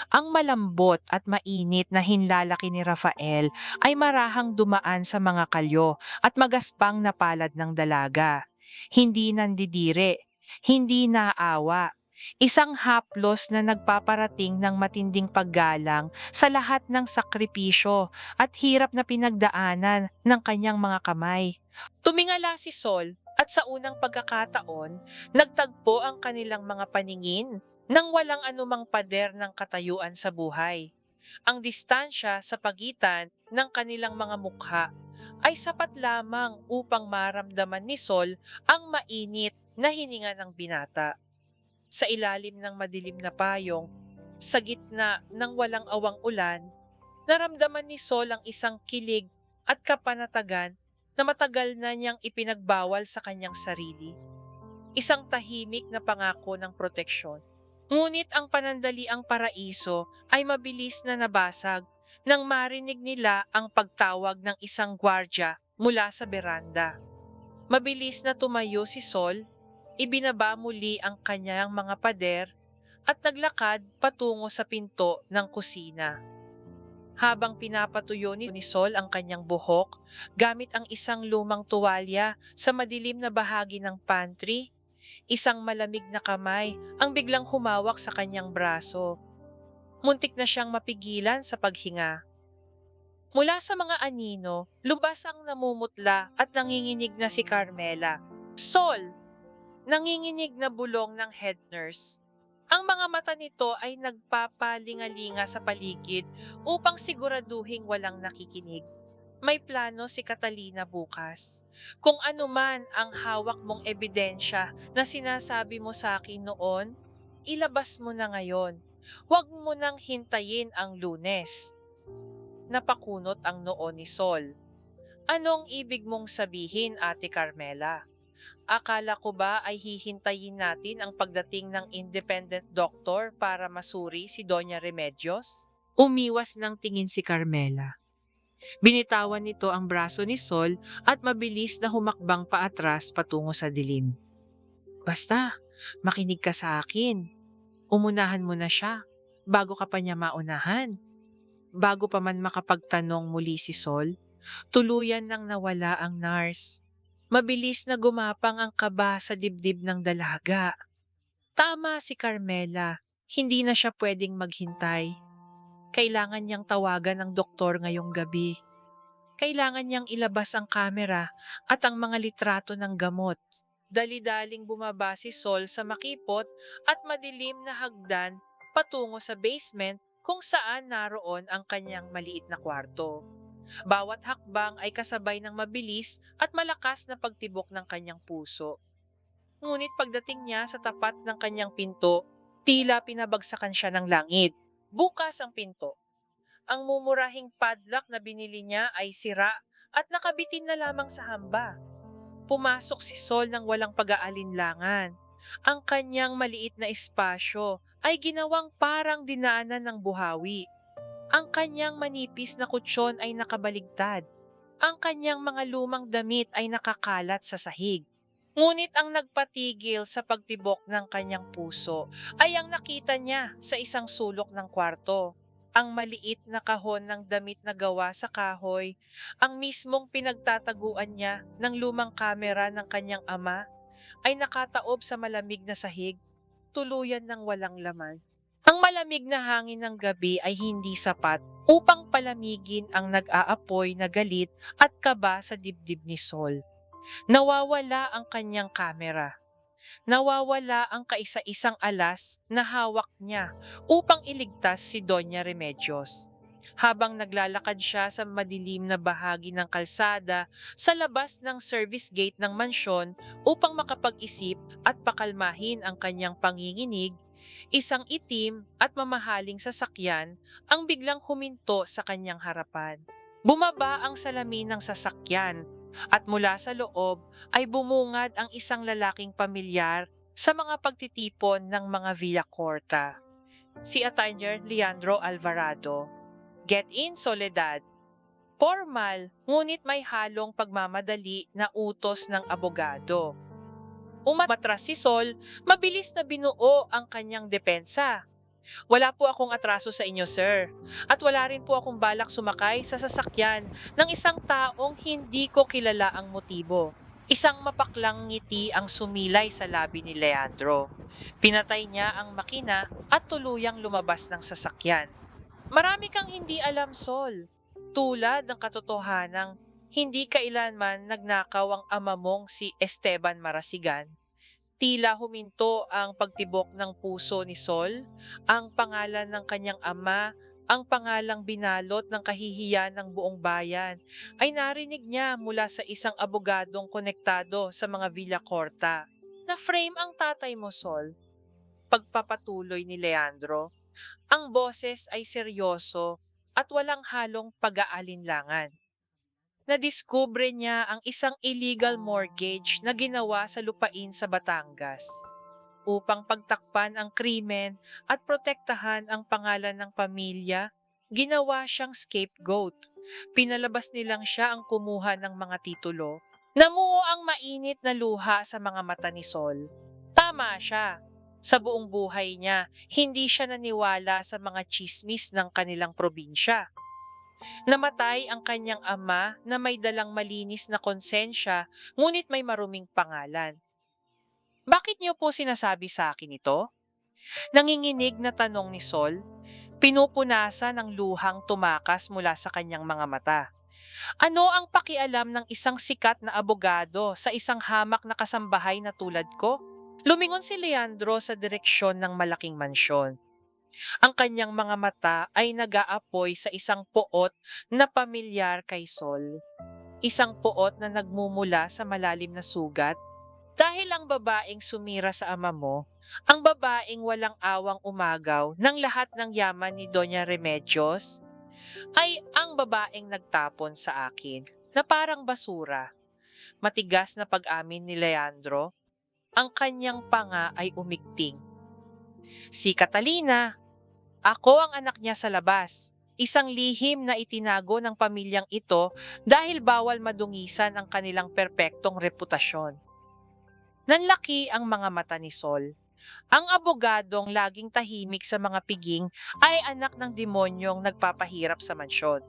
Ang malambot at mainit na hinlalaki ni Rafael ay marahang dumaan sa mga kalyo at magaspang na palad ng dalaga. Hindi nandidire, hindi naawa. Isang haplos na nagpaparating ng matinding paggalang sa lahat ng sakripisyo at hirap na pinagdaanan ng kanyang mga kamay. Tumingala si Sol at sa unang pagkakataon, nagtagpo ang kanilang mga paningin nang walang anumang pader ng katayuan sa buhay. Ang distansya sa pagitan ng kanilang mga mukha ay sapat lamang upang maramdaman ni Sol ang mainit na hininga ng binata. Sa ilalim ng madilim na payong, sa gitna ng walang awang ulan, naramdaman ni Sol ang isang kilig at kapanatagan na matagal na niyang ipinagbawal sa kanyang sarili. Isang tahimik na pangako ng proteksyon. Ngunit ang panandaliang paraiso ay mabilis na nabasag nang marinig nila ang pagtawag ng isang gwardya mula sa beranda. Mabilis na tumayo si Sol, ibinaba muli ang kanyang mga pader at naglakad patungo sa pinto ng kusina. Habang pinapatuyo ni Sol ang kanyang buhok gamit ang isang lumang tuwalya sa madilim na bahagi ng pantry, isang malamig na kamay ang biglang humawak sa kanyang braso. Muntik na siyang mapigilan sa paghinga. Mula sa mga anino, lubas ang namumutla at nanginginig na si Carmela. Sol! Nanginginig na bulong ng head nurse. Ang mga mata nito ay nagpapalingalinga sa paligid upang siguraduhing walang nakikinig. May plano si Catalina bukas. Kung ano man ang hawak mong ebidensya na sinasabi mo sa akin noon, ilabas mo na ngayon. Huwag mo nang hintayin ang Lunes. Napakunot ang noo ni Sol. Anong ibig mong sabihin, Ate Carmela? Akala ko ba ay hihintayin natin ang pagdating ng independent doctor para masuri si Doña Remedios? Umiwas ng tingin si Carmela. Binitawan nito ang braso ni Sol at mabilis na humakbang paatras patungo sa dilim. Basta, makinig ka sa akin. Umunahan mo na siya, bago ka pa niya maunahan. Bago pa man makapagtanong muli si Sol, tuluyan nang nawala ang nurse. Mabilis na gumapang ang kaba sa dibdib ng dalaga. Tama si Carmela, hindi na siya pwedeng maghintay. Kailangan niyang tawagan ng doktor ngayong gabi. Kailangan niyang ilabas ang kamera at ang mga litrato ng gamot. Dali-daling bumaba si Sol sa makipot at madilim na hagdan patungo sa basement kung saan naroon ang kanyang maliit na kwarto. Bawat hakbang ay kasabay ng mabilis at malakas na pagtibok ng kanyang puso. Ngunit pagdating niya sa tapat ng kanyang pinto, tila pinabagsakan siya ng langit. Bukas ang pinto. Ang mumurahing padlock na binili niya ay sira at nakabitin na lamang sa hamba. Pumasok si Sol ng walang pag-aalinlangan. Ang kanyang maliit na espasyo ay ginawang parang dinaanan ng buhawi. Ang kanyang manipis na kutsyon ay nakabaligtad. Ang kanyang mga lumang damit ay nakakalat sa sahig. Ngunit ang nagpatigil sa pagtibok ng kanyang puso ay ang nakita niya sa isang sulok ng kwarto. Ang maliit na kahon ng damit na gawa sa kahoy, ang mismong pinagtataguan niya ng lumang kamera ng kanyang ama, ay nakataob sa malamig na sahig, tuluyan ng walang laman. Ang malamig na hangin ng gabi ay hindi sapat upang palamigin ang nag-aapoy na galit at kaba sa dibdib ni Sol. Nawawala ang kanyang kamera. Nawawala ang kaisa-isang alas na hawak niya upang iligtas si Doña Remedios. Habang naglalakad siya sa madilim na bahagi ng kalsada sa labas ng service gate ng mansyon upang makapag-isip at pakalmahin ang kanyang panginginig, isang itim at mamahaling sasakyan ang biglang huminto sa kanyang harapan. Bumaba ang salamin ng sasakyan at mula sa loob ay bumungad ang isang lalaking pamilyar sa mga pagtitipon ng mga Villacorta. Si Attorney Leandro Alvarado. Get in, Soledad. Formal, ngunit may halong pagmamadali na utos ng abogado. Umatras si Sol, mabilis na binuo ang kanyang depensa. Wala po akong atraso sa inyo, sir. At wala rin po akong balak sumakay sa sasakyan ng isang taong hindi ko kilala ang motibo. Isang mapaklang ngiti ang sumilay sa labi ni Leandro. Pinatay niya ang makina at tuluyang lumabas ng sasakyan. Marami kang hindi alam, Sol. Tulad ng katotohanang hindi kailanman nagnakaw ang ama mong si Esteban Marasigan. Tila huminto ang pagtibok ng puso ni Sol, ang pangalan ng kanyang ama, ang pangalang binalot ng kahihiyan ng buong bayan, ay narinig niya mula sa isang abogadong konektado sa mga Villacorta. Na-frame ang tatay mo, Sol. Pagpapatuloy ni Leandro, ang boses ay seryoso at walang halong pag-aalinlangan. Nadiskubre niya ang isang illegal mortgage na ginawa sa lupain sa Batangas. Upang pagtakpan ang krimen at protektahan ang pangalan ng pamilya, ginawa siyang scapegoat. Pinalabas nilang siya ang kumuha ng mga titulo. Namuo ang mainit na luha sa mga mata ni Sol. Tama siya. Sa buong buhay niya, hindi siya naniwala sa mga tsismis ng kanilang probinsya. Namatay ang kanyang ama na may dalang malinis na konsensya, ngunit may maruming pangalan. Bakit niyo po sinasabi sa akin ito? Nanginginig na tanong ni Sol, pinupunasan ng luhang tumakas mula sa kanyang mga mata. Ano ang pakialam ng isang sikat na abogado sa isang hamak na kasambahay na tulad ko? Lumingon si Leandro sa direksyon ng malaking mansyon. Ang kanyang mga mata ay nag-aapoy sa isang poot na pamilyar kay Sol. Isang poot na nagmumula sa malalim na sugat. Dahil ang babaeng sumira sa ama mo, ang babaeng walang awang umagaw ng lahat ng yaman ni Doña Remedios, ay ang babaeng nagtapon sa akin na parang basura. Matigas na pag-amin ni Leandro, ang kanyang panga ay umigting. Si Catalina, ako ang anak niya sa labas. Isang lihim na itinago ng pamilyang ito dahil bawal madungisan ang kanilang perpektong reputasyon. Nanlaki ang mga mata ni Sol. Ang abogadong laging tahimik sa mga piging ay anak ng demonyong nagpapahirap sa mansyon.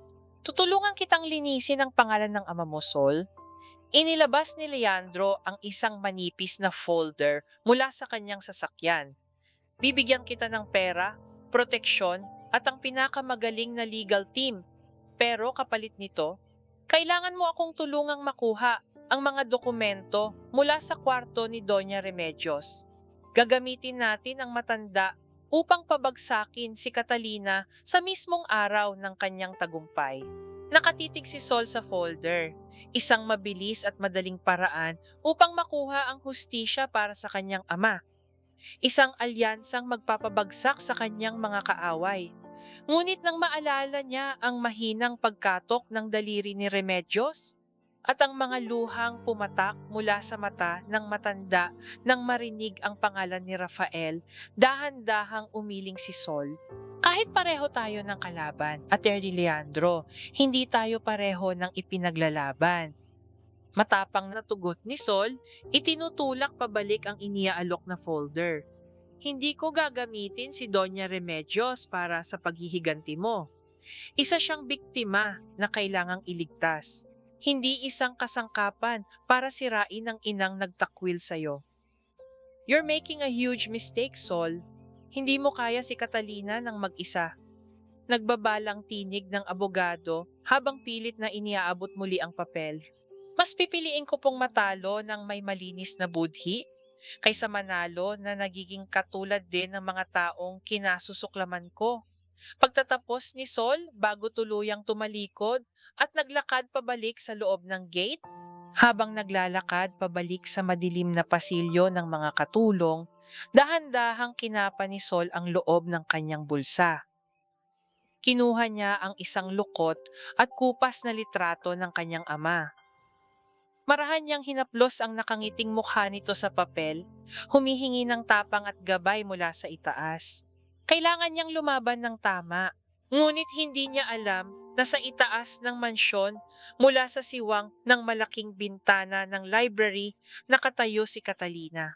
Tutulungan kitang linisin ang pangalan ng ama mo, Sol. Inilabas ni Leandro ang isang manipis na folder mula sa kanyang sasakyan. Bibigyan kita ng pera, proteksyon, at ang pinakamagaling na legal team. Pero kapalit nito, kailangan mo akong tulungang makuha ang mga dokumento mula sa kwarto ni Doña Remedios. Gagamitin natin ang matanda upang pabagsakin si Catalina sa mismong araw ng kanyang tagumpay. Nakatitig si Sol sa folder, isang mabilis at madaling paraan upang makuha ang hustisya para sa kanyang ama. Isang alyansang magpapabagsak sa kanyang mga kaaway. Ngunit nang maalala niya ang mahinang pagkatok ng daliri ni Remedios at ang mga luhang pumatak mula sa mata ng matanda nang marinig ang pangalan ni Rafael, dahan-dahang umiling si Sol. Kahit pareho tayo ng kalaban, Atty. Leandro, hindi tayo pareho ng ipinaglalaban. Matapang na tugot ni Sol, itinutulak pabalik ang iniaalok na folder. Hindi ko gagamitin si Doña Remedios para sa paghihiganti mo. Isa siyang biktima na kailangang iligtas. Hindi isang kasangkapan para sirain ang inang nagtakwil sa'yo. You're making a huge mistake, Sol. Hindi mo kaya si Catalina ng mag-isa. Nagbabalang tinig ng abogado habang pilit na iniaabot muli ang papel. Mas pipiliin ko pong matalo ng may malinis na budhi kaysa manalo na nagiging katulad din ng mga taong kinasusuklaman ko. Pagtatapos ni Sol bago tuluyang tumalikod at naglakad pabalik sa loob ng gate, habang naglalakad pabalik sa madilim na pasilyo ng mga katulong, dahan-dahang kinapa ni Sol ang loob ng kanyang bulsa. Kinuha niya ang isang lukot at kupas na litrato ng kanyang ama. Marahan niyang hinaplos ang nakangiting mukha nito sa papel, humihingi ng tapang at gabay mula sa itaas. Kailangan niyang lumaban ng tama, ngunit hindi niya alam na sa itaas ng mansyon mula sa siwang ng malaking bintana ng library nakatayo si Catalina.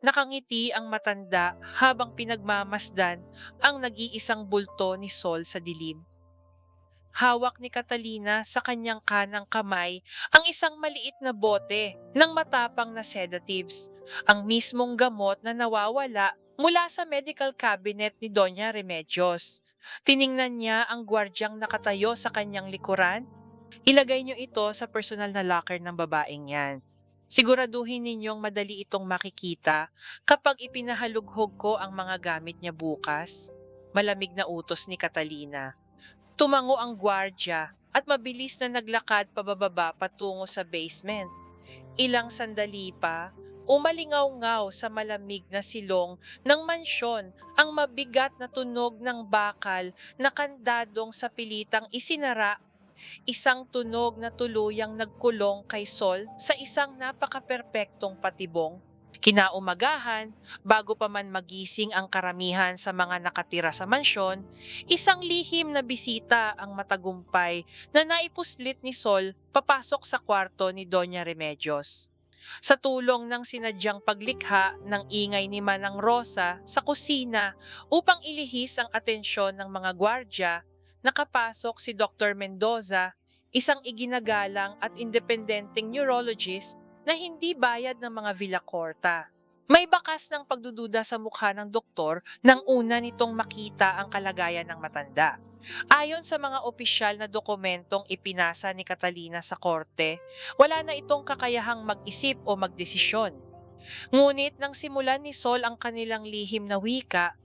Nakangiti ang matanda habang pinagmamasdan ang nag-iisang bulto ni Sol sa dilim. Hawak ni Catalina sa kanyang kanang kamay ang isang maliit na bote ng matapang na sedatives, ang mismong gamot na nawawala mula sa medical cabinet ni Doña Remedios. Tiningnan niya ang gwardyang nakatayo sa kanyang likuran. Ilagay niyo ito sa personal na locker ng babaeng yan. Siguraduhin ninyong madali itong makikita kapag ipinahalughog ko ang mga gamit niya bukas. Malamig na utos ni Catalina. Tumango ang gwardya at mabilis na naglakad pababa patungo sa basement. Ilang sandali pa, umalingaw-ngaw sa malamig na silong ng mansyon ang mabigat na tunog ng bakal na kandadong sa pilitang isinara. Isang tunog na tuluyang nagkulong kay Sol sa isang napaka-perpektong patibong. Kinaumagahan, bago pa man magising ang karamihan sa mga nakatira sa mansyon, isang lihim na bisita ang matagumpay na naipuslit ni Sol papasok sa kwarto ni Doña Remedios. Sa tulong ng sinadyang paglikha ng ingay ni Manang Rosa sa kusina upang ilihis ang atensyon ng mga gwardya, nakapasok si Dr. Mendoza, isang iginagalang at independenteng neurologist na hindi bayad ng mga Villacorta. May bakas ng pagdududa sa mukha ng doktor nang una nitong makita ang kalagayan ng matanda. Ayon sa mga opisyal na dokumentong ipinasa ni Catalina sa korte, wala na itong kakayahang mag-isip o magdesisyon. Ngunit nang simulan ni Sol ang kanilang lihim na wika,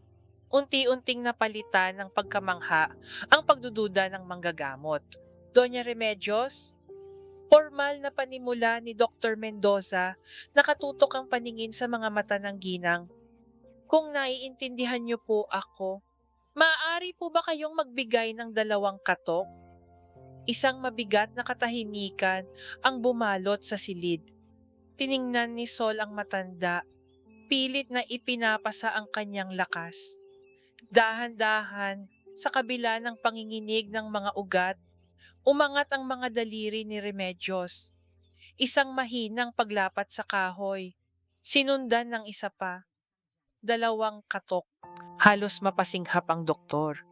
unti-unting napalitan ng pagkamangha ang pagdududa ng manggagamot. Doña Remedios, formal na panimula ni Dr. Mendoza, nakatutok ang paningin sa mga mata ng ginang. Kung naiintindihan niyo po ako, maaari po ba kayong magbigay ng 2 katok? Isang mabigat na katahimikan ang bumalot sa silid. Tiningnan ni Sol ang matanda, pilit na ipinapasa ang kanyang lakas. Dahan-dahan, sa kabila ng panginginig ng mga ugat, umangat ang mga daliri ni Remedios. Isang mahinang paglapat sa kahoy. Sinundan ng isa pa. 2 katok. Halos mapasinghap ang doktor.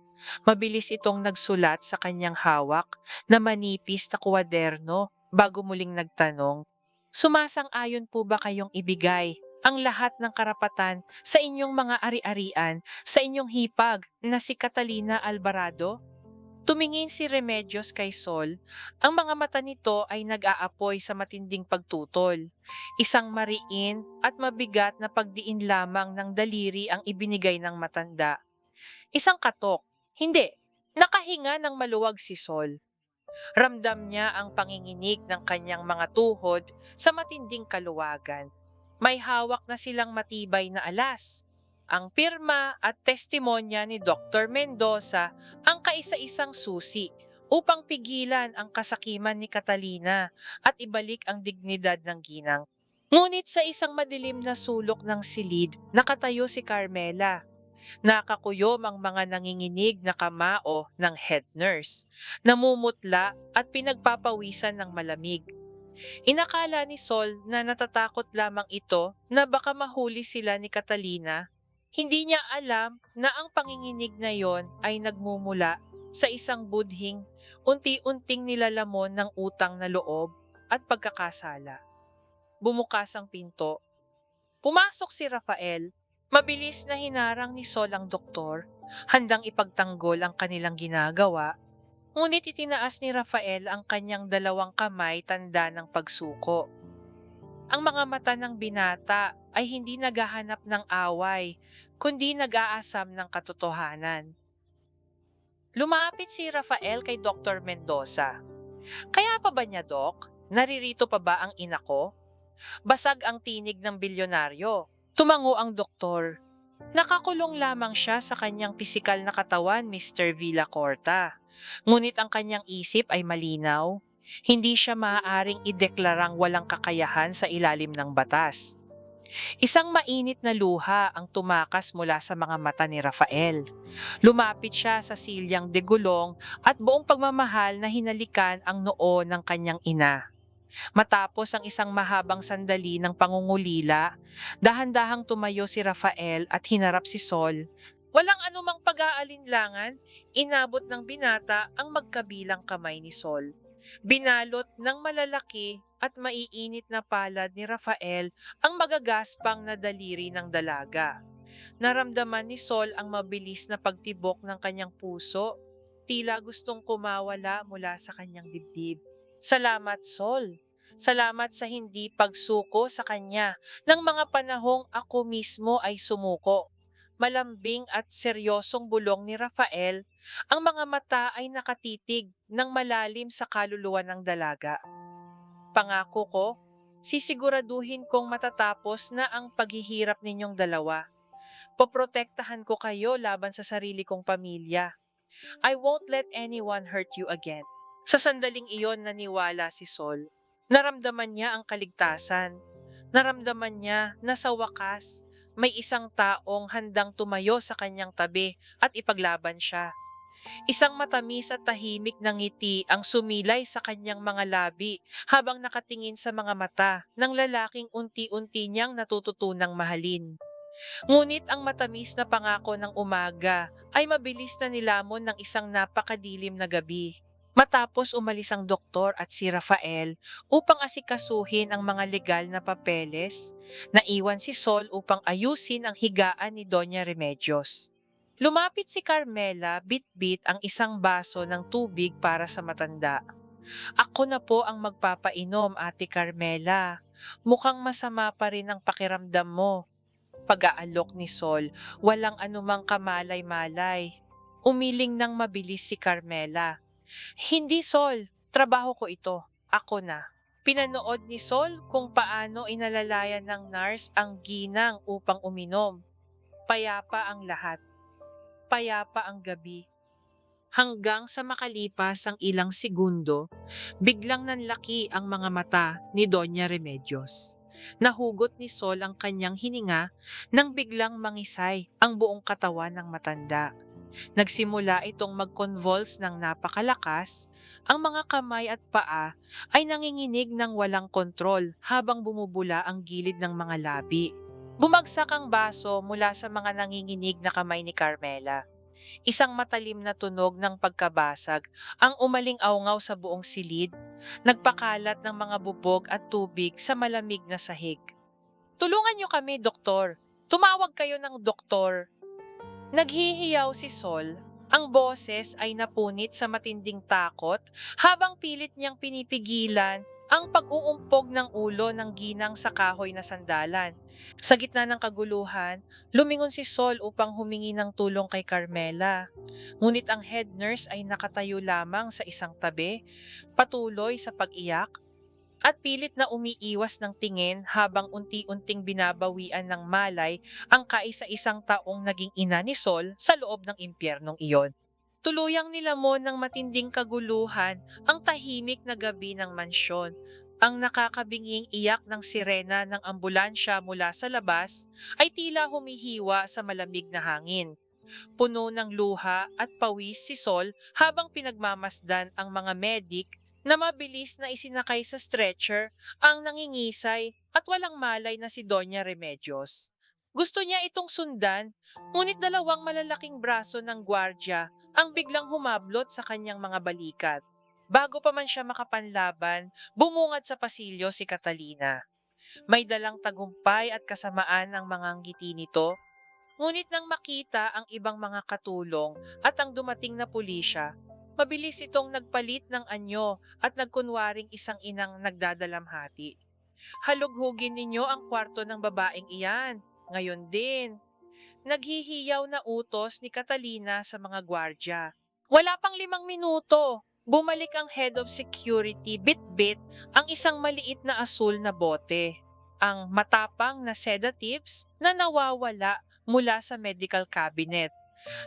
Mabilis itong nagsulat sa kanyang hawak na manipis na kwaderno bago muling nagtanong, sumasang-ayon po ba kayong ibigay ang lahat ng karapatan sa inyong mga ari-arian sa inyong hipag na si Catalina Alvarado? Tumingin si Remedios kay Sol. Ang mga mata nito ay nag-aapoy sa matinding pagtutol. Isang mariin at mabigat na pagdiin lamang ng daliri ang ibinigay ng matanda. Isang katok. Hindi. Nakahinga ng maluwag si Sol. Ramdam niya ang panginginig ng kanyang mga tuhod sa matinding kaluwagan. May hawak na silang matibay na alas. Ang pirma at testimonya ni Dr. Mendoza ang kaisa-isang susi upang pigilan ang kasakiman ni Catalina at ibalik ang dignidad ng ginang. Ngunit sa isang madilim na sulok ng silid, nakatayo si Carmela. Nakakuyom ang mga nanginginig na kamao ng head nurse, namumutla at pinagpapawisan ng malamig. Inakala ni Sol na natatakot lamang ito na baka mahuli sila ni Catalina. Hindi niya alam na ang panginginig na yon ay nagmumula sa isang budhing unti-unting nilalamon ng utang na loob at pagkakasala. Bumukas ang pinto. Pumasok si Rafael. Mabilis na hinarang ni Sol ang doktor, handang ipagtanggol ang kanilang ginagawa, ngunit itinaas ni Rafael ang kanyang dalawang kamay tanda ng pagsuko. Ang mga mata ng binata ay hindi naghahanap ng away, kundi nag-aasam ng katotohanan. Lumapit si Rafael kay Dr. Mendoza. Kaya pa ba niya, Dok? Naririto pa ba ang ina ko? Basag ang tinig ng bilyonaryo. Tumango ang doktor. Nakakulong lamang siya sa kanyang pisikal na katawan, Mr. Villacorta. Ngunit ang kanyang isip ay malinaw. Hindi siya maaaring ideklarang walang kakayahan sa ilalim ng batas. Isang mainit na luha ang tumakas mula sa mga mata ni Rafael. Lumapit siya sa silyang degulong at buong pagmamahal na hinalikan ang noo ng kanyang ina. Matapos ang isang mahabang sandali ng pangungulila, dahan-dahang tumayo si Rafael at hinarap si Sol. Walang anumang pag-aalinlangan, inabot ng binata ang magkabilang kamay ni Sol. Binalot ng malalaki at maiinit na palad ni Rafael ang magagaspang na daliri ng dalaga. Naramdaman ni Sol ang mabilis na pagtibok ng kanyang puso, tila gustong kumawala mula sa kanyang dibdib. Salamat, Sol. Salamat sa hindi pagsuko sa kanya ng mga panahong ako mismo ay sumuko. Malambing at seryosong bulong ni Rafael, ang mga mata ay nakatitig ng malalim sa kaluluwa ng dalaga. Pangako ko, sisiguraduhin kong matatapos na ang paghihirap ninyong dalawa. Poprotektahan ko kayo laban sa sarili kong pamilya. I won't let anyone hurt you again. Sa sandaling iyon naniwala si Sol. Naramdaman niya ang kaligtasan. Naramdaman niya na sa wakas, may isang taong handang tumayo sa kanyang tabi at ipaglaban siya. Isang matamis at tahimik na ngiti ang sumilay sa kanyang mga labi habang nakatingin sa mga mata ng lalaking unti-unti niyang natututunang mahalin. Ngunit ang matamis na pangako ng umaga ay mabilis na nilamon ng isang napakadilim na gabi. Matapos umalis ang doktor at si Rafael upang asikasuhin ang mga legal na papeles, naiwan si Sol upang ayusin ang higaan ni Doña Remedios. Lumapit si Carmela, bit-bit ang isang baso ng tubig para sa matanda. Ako na po ang magpapainom, Ate Carmela. Mukhang masama pa rin ang pakiramdam mo. Pag-aalok ni Sol, walang anumang kamalay-malay. Umiling ng mabilis si Carmela. Hindi, Sol. Trabaho ko ito. Ako na. Pinanood ni Sol kung paano inalalayan ng nurse ang ginang upang uminom. Payapa ang lahat. Payapa ang gabi. Hanggang sa makalipas ang ilang segundo, biglang nanlaki ang mga mata ni Doña Remedios. Nahugot ni Sol ang kanyang hininga nang biglang mangisay ang buong katawan ng matanda. Nagsimula itong mag-convulse ng napakalakas, ang mga kamay at paa ay nanginginig ng walang kontrol habang bumubula ang gilid ng mga labi. Bumagsak ang baso mula sa mga nanginginig na kamay ni Carmela. Isang matalim na tunog ng pagkabasag ang umaling-awngaw sa buong silid, nagpakalat ng mga bubog at tubig sa malamig na sahig. Tulungan niyo kami, doktor. Tumawag kayo ng doktor. Naghihiyaw si Sol. Ang boses ay napunit sa matinding takot habang pilit niyang pinipigilan ang pag-uumpog ng ulo ng ginang sa kahoy na sandalan. Sa gitna ng kaguluhan, lumingon si Sol upang humingi ng tulong kay Carmela. Ngunit ang head nurse ay nakatayo lamang sa isang tabi, patuloy sa pag-iyak at pilit na umiiwas ng tingin habang unti-unting binabawian ng malay ang kaisa-isang taong naging ina ni Sol sa loob ng impyernong iyon. Tuluyang nilamon ng matinding kaguluhan ang tahimik na gabi ng mansyon. Ang nakakabinging iyak ng sirena ng ambulansya mula sa labas ay tila humihiwa sa malamig na hangin. Puno ng luha at pawis si Sol habang pinagmamasdan ang mga medik na mabilis na isinakay sa stretcher ang nangingisay at walang malay na si Doña Remedios. Gusto niya itong sundan, ngunit dalawang malalaking braso ng gwardya ang biglang humablot sa kanyang mga balikat. Bago pa man siya makapanlaban, bumungad sa pasilyo si Catalina. May dalang tagumpay at kasamaan ang mga ngiti nito. Ngunit nang makita ang ibang mga katulong at ang dumating na pulisya, mabilis itong nagpalit ng anyo at nagkunwaring isang inang nagdadalamhati. Halughugin ninyo ang kwarto ng babaeng iyan. Ngayon din, naghihiyaw na utos ni Catalina sa mga gwardya. Wala pang 5 minuto. Bumalik ang head of security, bit-bit ang isang maliit na asul na bote. Ang matapang na sedatives na nawawala mula sa medical cabinet.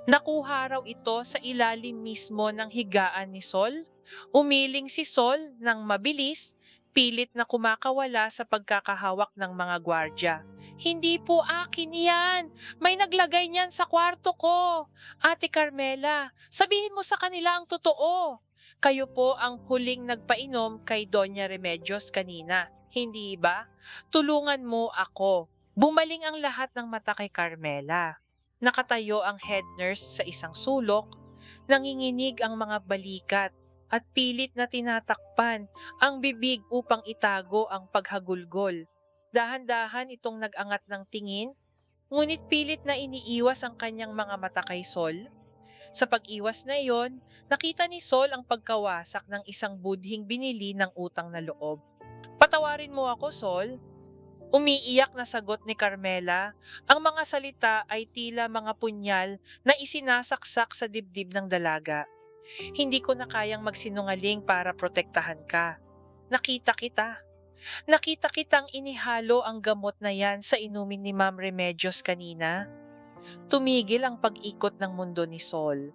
Nakuha raw ito sa ilalim mismo ng higaan ni Sol. Umiling si Sol ng mabilis, pilit na kumakawala sa pagkakahawak ng mga gwardya. Hindi po akin yan. May naglagay niyan sa kwarto ko. Ate Carmela, sabihin mo sa kanila ang totoo. Kayo po ang huling nagpainom kay Doña Remedios kanina. Hindi ba? Tulungan mo ako. Bumaling ang lahat ng mata kay Carmela. Nakatayo ang head nurse sa isang sulok, nanginginig ang mga balikat at pilit na tinatakpan ang bibig upang itago ang paghagulgol. Dahan-dahan itong nag-angat ng tingin, ngunit pilit na iniiwas ang kanyang mga mata kay Sol. Sa pag-iwas na iyon, nakita ni Sol ang pagkawasak ng isang budhing binili ng utang na loob. Patawarin mo ako, Sol. Umiiyak na sagot ni Carmela, ang mga salita ay tila mga punyal na isinasaksak sa dibdib ng dalaga. Hindi ko na kayang magsinungaling para protektahan ka. Nakita kita. Nakita kitang inihalo ang gamot na yan sa inumin ni Ma'am Remedios kanina. Tumigil ang pag-ikot ng mundo ni Sol.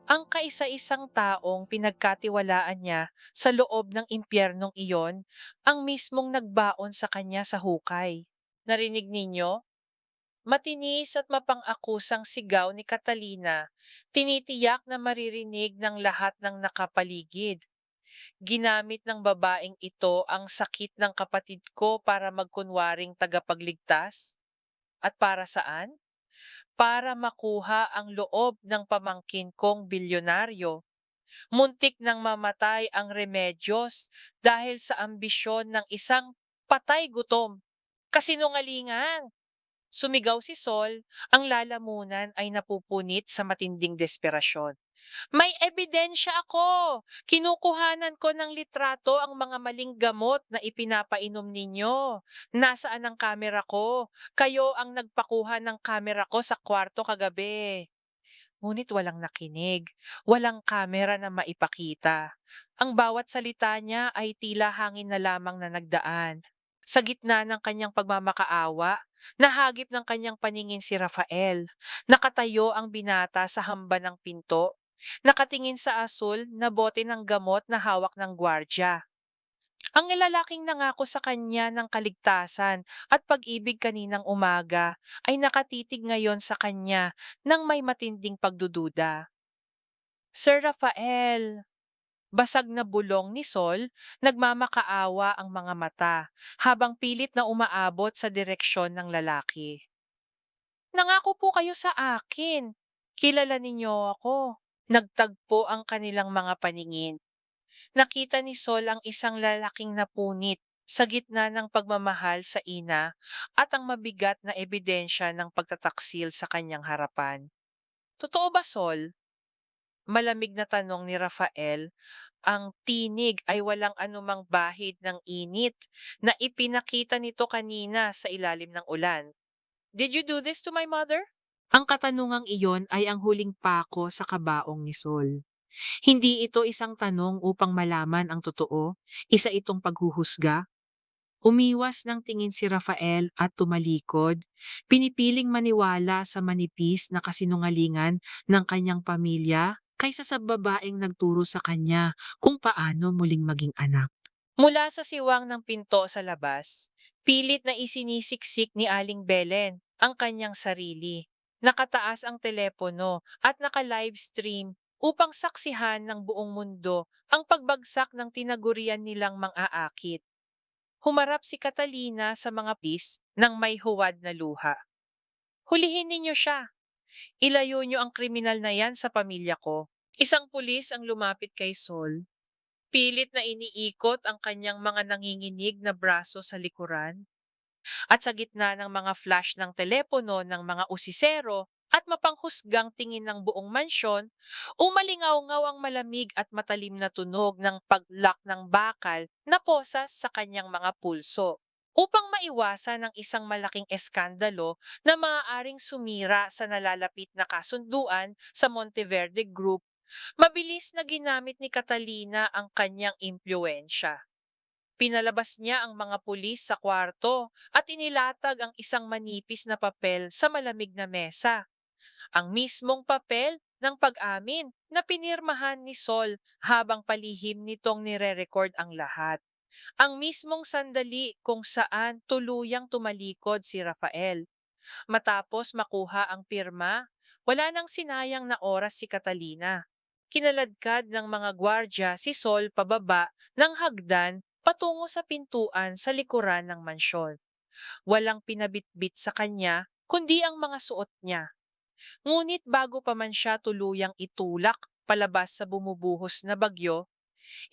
Ang kaisa-isang taong pinagkatiwalaan niya sa loob ng impyernong iyon ang mismong nagbaon sa kanya sa hukay. Narinig ninyo? Matinis at mapang-akusang sigaw ni Catalina, tinitiyak na maririnig ng lahat ng nakapaligid. Ginamit ng babaeng ito ang sakit ng kapatid ko para magkunwaring tagapagligtas? At para saan? Para makuha ang loob ng pamangkin kong bilyonaryo. Muntik nang mamatay ang Remedios dahil sa ambisyon ng isang patay gutom. Kasinungalingan! Sumigaw si Sol, ang lalamunan ay napupunit sa matinding desperasyon. May ebidensya ako! Kinukuhanan ko ng litrato ang mga maling gamot na ipinapainom ninyo. Nasaan ang kamera ko? Kayo ang nagpakuha ng kamera ko sa kwarto kagabi. Ngunit walang nakinig, walang kamera na maipakita. Ang bawat salita niya ay tila hangin na lamang na nagdaan. Sa gitna ng kanyang pagmamakaawa, nahagip ng kanyang paningin si Rafael. Nakatayo ang binata sa hamba ng pinto. Nakatingin sa asul na bote ng gamot na hawak ng gwardya. Ang lalaking nangako sa kanya ng kaligtasan at pag-ibig kaninang umaga ay nakatitig ngayon sa kanya ng may matinding pagdududa. Sir Rafael, basag na bulong ni Sol, nagmamakaawa ang mga mata habang pilit na umaabot sa direksyon ng lalaki. Nangako po kayo sa akin. Kilala ninyo ako. Nagtagpo ang kanilang mga paningin. Nakita ni Sol ang isang lalaking napunit sa gitna ng pagmamahal sa ina at ang mabigat na ebidensya ng pagtataksil sa kanyang harapan. Totoo ba, Sol? Malamig na tanong ni Rafael. Ang tinig ay walang anumang bahid ng init na ipinakita nito kanina sa ilalim ng ulan. Did you do this to my mother? Ang katanungang iyon ay ang huling pako sa kabaong ni Sol. Hindi ito isang tanong upang malaman ang totoo, isa itong paghuhusga. Umiwas ng tingin si Rafael at tumalikod, pinipiling maniwala sa manipis na kasinungalingan ng kanyang pamilya kaysa sa babaeng nagturo sa kanya kung paano muling maging anak. Mula sa siwang ng pinto sa labas, pilit na isinisiksik ni Aling Belen ang kanyang sarili. Nakataas ang telepono at naka-livestream upang saksihan ng buong mundo ang pagbagsak ng tinagurian nilang mang-aakit. Humarap si Catalina sa mga pis ng may huwad na luha. Hulihin ninyo siya. Ilayo niyo ang kriminal na yan sa pamilya ko. Isang pulis ang lumapit kay Sol. Pilit na iniikot ang kanyang mga nanginginig na braso sa likuran. At sa gitna ng mga flash ng telepono ng mga usisero at mapanghusgang tingin ng buong mansyon, umalingaw-ngaw ang malamig at matalim na tunog ng paglak ng bakal na posas sa kanyang mga pulso. Upang maiwasan ang isang malaking eskandalo na maaaring sumira sa nalalapit na kasunduan sa Monteverde Group, mabilis na ginamit ni Catalina ang kanyang impluensya. Pinalabas niya ang mga pulis sa kwarto at inilatag ang isang manipis na papel sa malamig na mesa. Ang mismong papel ng pag-amin na pinirmahan ni Sol habang palihim nitong nire-record ang lahat. Ang mismong sandali kung saan tuluyang tumalikod si Rafael. Matapos makuha ang pirma, wala nang sinayang na oras si Catalina. Kinaladkad ng mga gwardya si Sol pababa ng hagdan patungo sa pintuan sa likuran ng mansyon. Walang pinabitbit sa kanya kundi ang mga suot niya. Ngunit bago pa man siya tuluyang itulak palabas sa bumubuhos na bagyo,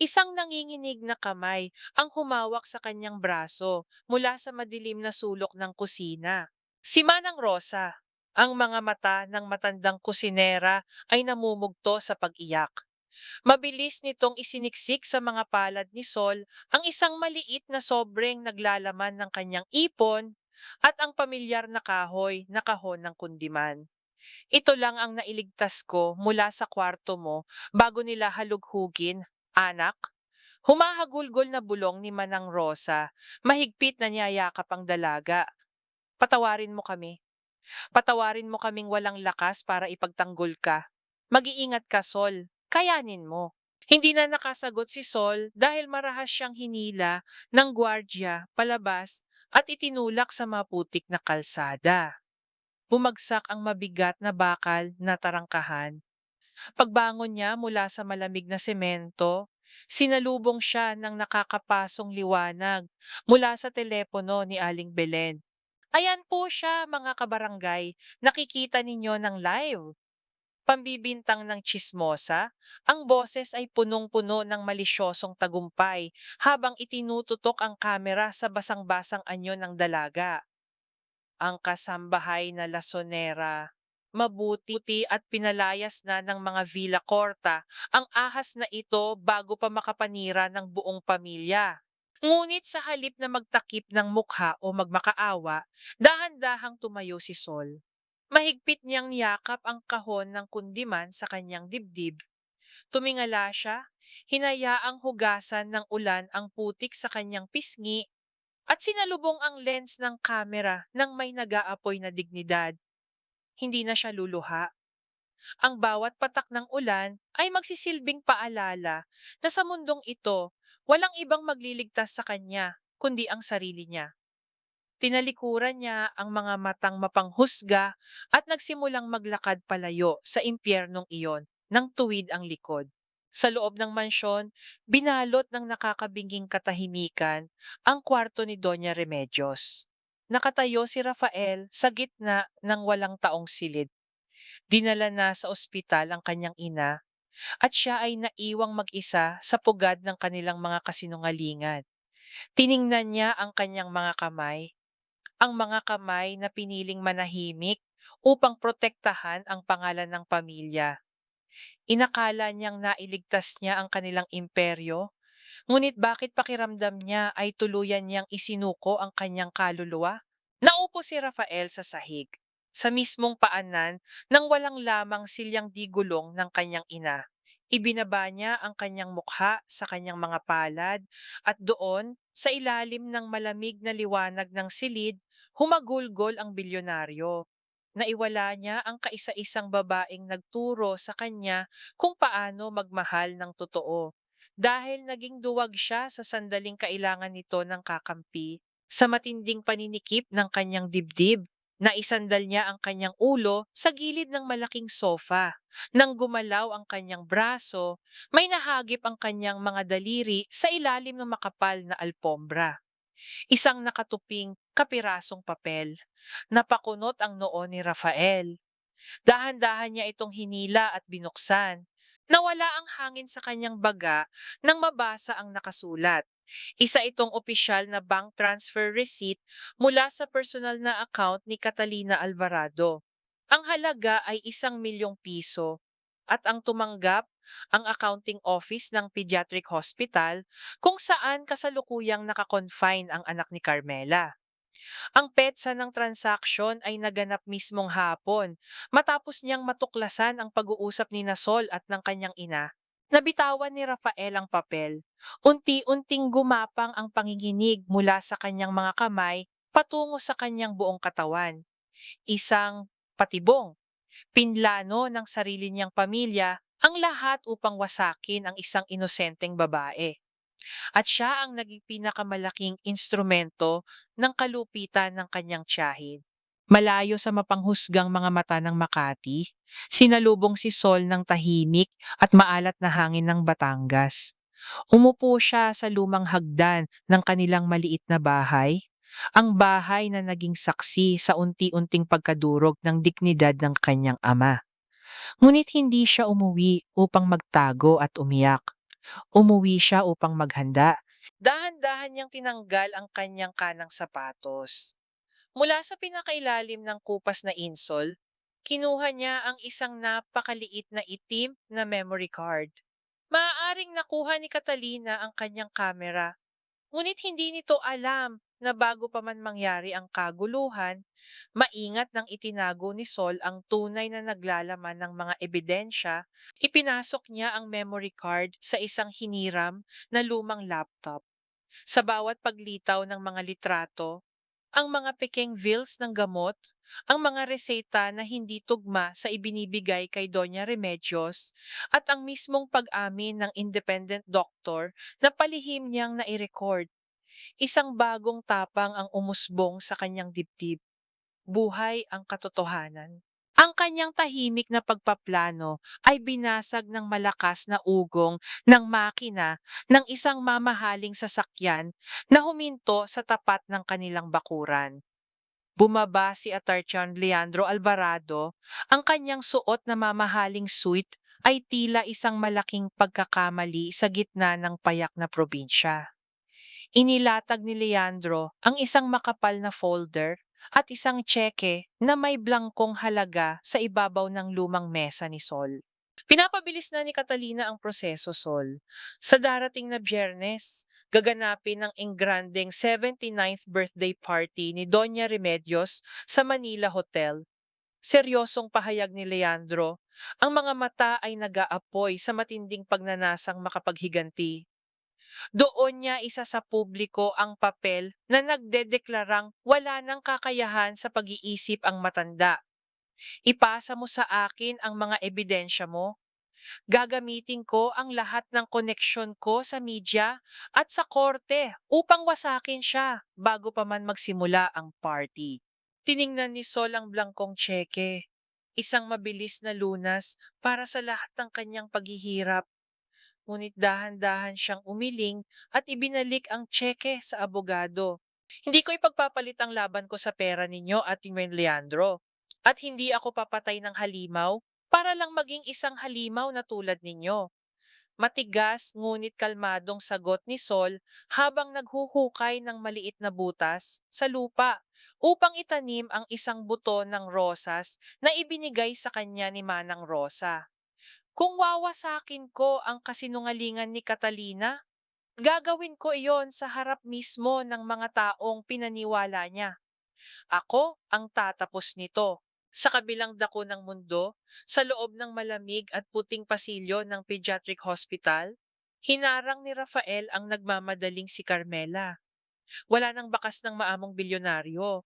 isang nanginginig na kamay ang humawak sa kanyang braso mula sa madilim na sulok ng kusina. Si Manang Rosa, ang mga mata ng matandang kusinera ay namumugto sa pag-iyak. Mabilis nitong isiniksik sa mga palad ni Sol ang isang maliit na sobreng naglalaman ng kanyang ipon at ang pamilyar na kahoy na kahon ng kundiman. Ito lang ang nailigtas ko mula sa kwarto mo bago nila halughugin, anak. Humahagulgol na bulong ni Manang Rosa, mahigpit na niyayakap ang dalaga. Patawarin mo kami. Patawarin mo kaming walang lakas para ipagtanggol ka. Mag-iingat ka, Sol. Kayanin mo. Hindi na nakasagot si Sol dahil marahas siyang hinila ng gwardya palabas at itinulak sa maputik na kalsada. Bumagsak ang mabigat na bakal na tarangkahan. Pagbangon niya mula sa malamig na semento, sinalubong siya ng nakakapasong liwanag mula sa telepono ni Aling Belen. Ayan po siya, mga kabarangay, nakikita ninyo ng live. Pambibintang ng tsismosa, ang boses ay punong-puno ng malisyosong tagumpay habang itinututok ang kamera sa basang-basang anyo ng dalaga. Ang kasambahay na lasonera, mabuti at pinalayas na ng mga Villa Corta ang ahas na ito bago pa makapanira ng buong pamilya. Ngunit sa halip na magtakip ng mukha o magmakaawa, dahan-dahang tumayo si Sol. Mahigpit niyang niyakap ang kahon ng kundiman sa kanyang dibdib. Tumingala siya, hinayaang hugasan ng ulan ang putik sa kanyang pisngi at sinalubong ang lens ng kamera ng may nag-aapoy na dignidad. Hindi na siya luluha. Ang bawat patak ng ulan ay magsisilbing paalala na sa mundong ito, walang ibang magliligtas sa kanya kundi ang sarili niya. Tinalikuran niya ang mga matang mapanghusga at nagsimulang maglakad palayo sa impyernong iyon nang tuwid ang likod. Sa loob ng mansyon, binalot ng nakakabinging katahimikan ang kwarto ni Doña Remedios. Nakatayo si Rafael sa gitna ng walang taong silid. Dinala na sa ospital ang kanyang ina at siya ay naiwang mag-isa sa pugad ng kanilang mga kasinungalingan. Tiningnan niya ang kanyang mga kamay, ang mga kamay na piniling manahimik upang protektahan ang pangalan ng pamilya. Inakala niyang nailigtas niya ang kanilang imperyo, ngunit bakit pakiramdam niya ay tuluyan niyang isinuko ang kanyang kaluluwa? Naupo si Rafael sa sahig, sa mismong paanan nang walang lamang silyang digulong ng kanyang ina. Ibinaba niya ang kanyang mukha sa kanyang mga palad at doon, sa ilalim ng malamig na liwanag ng silid, humagulgol ang bilyonaryo. Naiwala niya ang kaisa-isang babaeng nagturo sa kanya kung paano magmahal ng totoo. Dahil naging duwag siya sa sandaling kailangan nito ng kakampi, sa matinding paninikip ng kanyang dibdib, naisandal niya ang kanyang ulo sa gilid ng malaking sofa. Nang gumalaw ang kanyang braso, may nahagip ang kanyang mga daliri sa ilalim ng makapal na alpombra. Isang nakatuping kapirasong papel. Napakunot ang noo ni Rafael. Dahan-dahan niya itong hinila at binuksan. Nawala ang hangin sa kanyang baga nang mabasa ang nakasulat. Isa itong opisyal na bank transfer receipt mula sa personal na account ni Catalina Alvarado. Ang halaga ay 1 milyong piso at ang tumanggap ang accounting office ng pediatric hospital kung saan kasalukuyang nakakonfine ang anak ni Carmela. Ang petsa ng transaksyon ay naganap mismong hapon matapos niyang matuklasan ang pag-uusap ni Nasol at ng kanyang ina. Nabitawan ni Rafael ang papel. Unti-unting gumapang ang panginginig mula sa kanyang mga kamay patungo sa kanyang buong katawan. Isang patibong, pinlano ng sarili niyang pamilya ang lahat upang wasakin ang isang inosenteng babae. At siya ang naging pinakamalaking instrumento ng kalupitan ng kanyang tiyahin. Malayo sa mapanghusgang mga mata ng Makati, sinalubong si Sol ng tahimik at maalat na hangin ng Batangas. Umupo siya sa lumang hagdan ng kanilang maliit na bahay, ang bahay na naging saksi sa unti-unting pagkadurog ng dignidad ng kanyang ama. Ngunit hindi siya umuwi upang magtago at umiyak. Umuwi siya upang maghanda. Dahan-dahan niyang tinanggal ang kanyang kanang sapatos. Mula sa pinakailalim ng kupas na insole, kinuha niya ang isang napakaliit na itim na memory card. Maaaring nakuha ni Catalina ang kanyang kamera, ngunit hindi nito alam na bago pa man mangyari ang kaguluhan, maingat nang itinago ni Sol ang tunay na naglalaman ng mga ebidensya. Ipinasok niya ang memory card sa isang hiniram na lumang laptop. Sa bawat paglitaw ng mga litrato, ang mga pekeng bills ng gamot, ang mga reseta na hindi tugma sa ibinibigay kay Doña Remedios, at ang mismong pag-amin ng independent doctor na palihim niyang nai-record. Isang bagong tapang ang umusbong sa kanyang dibdib. Buhay ang katotohanan. Ang kanyang tahimik na pagpaplano ay binasag ng malakas na ugong ng makina ng isang mamahaling sasakyan na huminto sa tapat ng kanilang bakuran. Bumaba si Attorney Leandro Alvarado, ang kanyang suot na mamahaling suit ay tila isang malaking pagkakamali sa gitna ng payak na probinsya. Inilatag ni Leandro ang isang makapal na folder at isang tseke na may blangkong halaga sa ibabaw ng lumang mesa ni Sol. Pinapabilis na ni Catalina ang proseso, Sol. Sa darating na Biyernes, gaganapin ang engrandeng 79th birthday party ni Doña Remedios sa Manila Hotel. Seryosong pahayag ni Leandro, ang mga mata ay nag-aapoy sa matinding pagnanasang makapaghiganti. Doon niya isa sa publiko ang papel na nagdedeklarang wala nang kakayahan sa pag-iisip ang matanda. Ipasa mo sa akin ang mga ebidensya mo. Gagamitin ko ang lahat ng koneksyon ko sa media at sa korte upang wasakin siya bago pa man magsimula ang party. Tiningnan ni Sol ang blangkong tseke, isang mabilis na lunas para sa lahat ng kanyang paghihirap. Ngunit dahan-dahan siyang umiling at ibinalik ang tseke sa abogado. Hindi ko ipagpapalit ang laban ko sa pera ninyo at Leandro. At hindi ako papatay ng halimaw para lang maging isang halimaw na tulad ninyo. Matigas ngunit kalmadong sagot ni Sol habang naghuhukay ng maliit na butas sa lupa upang itanim ang isang buto ng rosas na ibinigay sa kanya ni Manang Rosa. Kung wawasakin ko ang kasinungalingan ni Catalina, gagawin ko iyon sa harap mismo ng mga taong pinaniwala niya. Ako ang tatapos nito. Sa kabilang dako ng mundo, sa loob ng malamig at puting pasilyo ng pediatric hospital, hinarang ni Rafael ang nagmamadaling si Carmela. Wala nang bakas ng maamong bilyonaryo.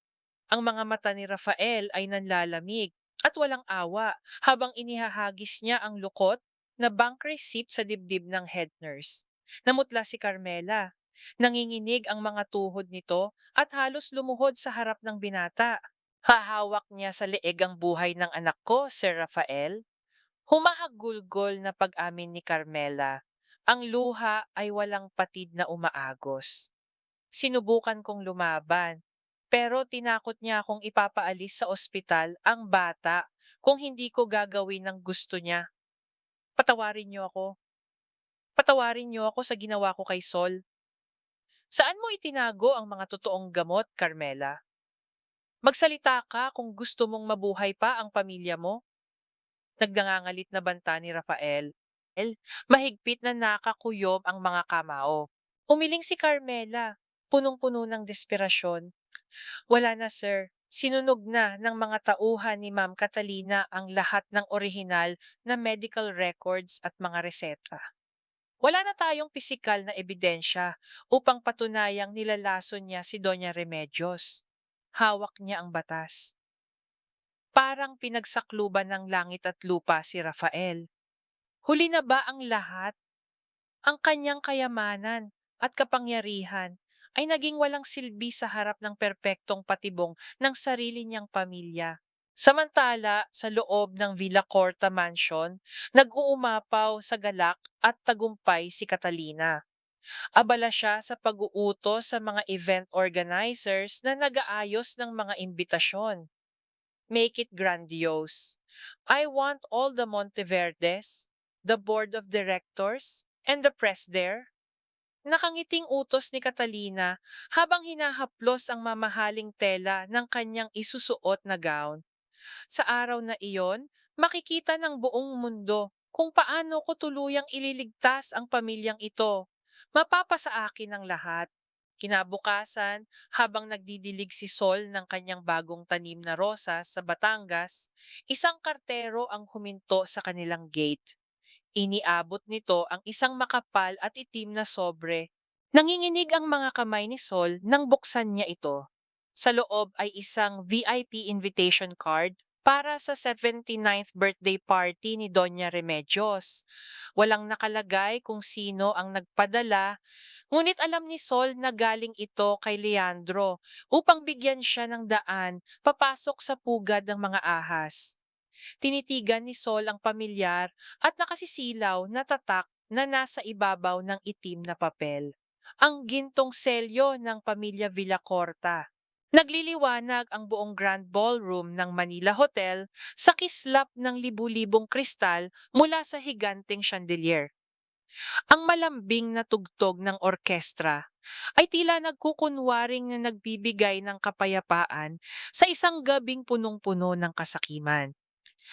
Ang mga mata ni Rafael ay nanlalamig at walang awa habang inihahagis niya ang lukot na bank receipt sa dibdib ng head nurse. Namutla si Carmela. Nanginginig ang mga tuhod nito at halos lumuhod sa harap ng binata. Hahawak niya sa leeg ang buhay ng anak ko, Sir Rafael. Humahagulgol na pag-amin ni Carmela. Ang luha ay walang patid na umaagos. Sinubukan kong lumaban, pero tinakot niya akong ipapaalis sa ospital ang bata kung hindi ko gagawin ng gusto niya. Patawarin niyo ako. Patawarin niyo ako sa ginawa ko kay Sol. Saan mo itinago ang mga totoong gamot, Carmela? Magsalita ka kung gusto mong mabuhay pa ang pamilya mo. Nagdangangalit na banta ni Rafael. Mahigpit na nakakuyob ang mga kamao. Umiling si Carmela, punong-puno ng desperasyon. Wala na sir. Sinunog na ng mga tauhan ni Ma'am Catalina ang lahat ng orihinal na medical records at mga reseta. Wala na tayong pisikal na ebidensya upang patunayang nilalason niya si Doña Remedios. Hawak niya ang batas. Parang pinagsakluban ng langit at lupa si Rafael. Huli na ba ang lahat? Ang kanyang kayamanan at kapangyarihan ay naging walang silbi sa harap ng perpektong patibong ng sarili niyang pamilya. Samantala, sa loob ng Villa Corta Mansion, nag-uumapaw sa galak at tagumpay si Catalina. Abala siya sa pag-uutos sa mga event organizers na nag-aayos ng mga imbitasyon. Make it grandiose. I want all the Monteverdes, the board of directors, and the press there. Nakangiting utos ni Catalina habang hinahaplos ang mamahaling tela ng kanyang isusuot na gown. Sa araw na iyon, makikita ng buong mundo kung paano ko tuluyang ililigtas ang pamilyang ito. Mapapasa akin ang lahat. Kinabukasan, habang nagdidilig si Sol ng kanyang bagong tanim na rosas sa Batangas, isang kartero ang huminto sa kanilang gate. Iniabot nito ang isang makapal at itim na sobre. Nanginginig ang mga kamay ni Sol nang buksan niya ito. Sa loob ay isang VIP invitation card para sa 79th birthday party ni Doña Remedios. Walang nakalagay kung sino ang nagpadala, ngunit alam ni Sol na galing ito kay Leandro upang bigyan siya ng daan papasok sa pugad ng mga ahas. Tinitigan ni Sol ang pamilyar at nakasisilaw na tatak na nasa ibabaw ng itim na papel. Ang gintong selyo ng pamilya Villacorta. Nagliliwanag ang buong Grand Ballroom ng Manila Hotel sa kislap ng libu-libong kristal mula sa higanteng chandelier. Ang malambing na tugtog ng orkestra ay tila nagkukunwaring na nagbibigay ng kapayapaan sa isang gabing punong-puno ng kasakiman.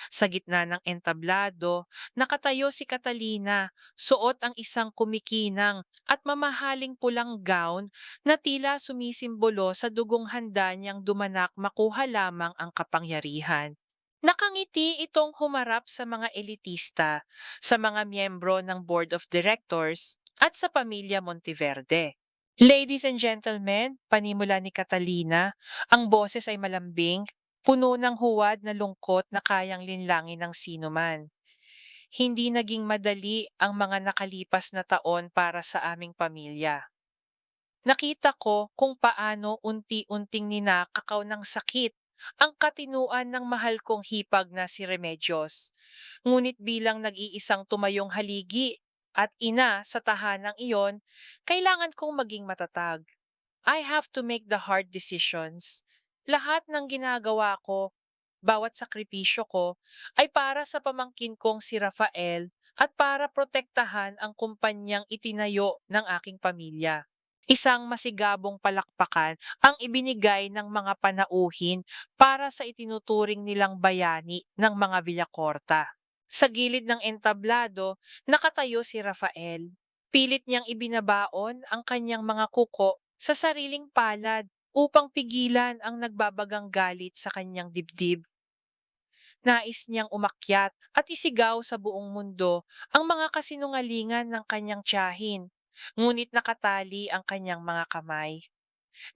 Sa gitna ng entablado, nakatayo si Catalina, suot ang isang kumikinang at mamahaling pulang gown na tila sumisimbolo sa dugong handa niyang dumanak makuha lamang ang kapangyarihan. Nakangiti itong humarap sa mga elitista, sa mga miyembro ng Board of Directors at sa pamilya Monteverde. Ladies and gentlemen, panimula ni Catalina, ang boses ay malambing, puno ng huwad na lungkot na kayang linlangin ng sinuman. Hindi naging madali ang mga nakalipas na taon para sa aming pamilya. Nakita ko kung paano unti-unting ninakakaw ng sakit ang katinuan ng mahal kong hipag na si Remedios. Ngunit bilang nag-iisang tumayong haligi at ina sa tahanang iyon, kailangan kong maging matatag. I have to make the hard decisions. Lahat ng ginagawa ko bawat sakripisyo ko ay para sa pamangkin kong si Rafael at para protektahan ang kumpanyang itinayo ng aking pamilya. Isang masigabong palakpakan ang ibinigay ng mga panauhin para sa itinuturing nilang bayani ng mga Villacorta. Sa gilid ng entablado, nakatayo si Rafael. Pilit niyang ibinabaon ang kanyang mga kuko sa sariling palad upang pigilan ang nagbabagang galit sa kanyang dibdib. Nais niyang umakyat at isigaw sa buong mundo ang mga kasinungalingan ng kanyang tiyahin, ngunit nakatali ang kanyang mga kamay.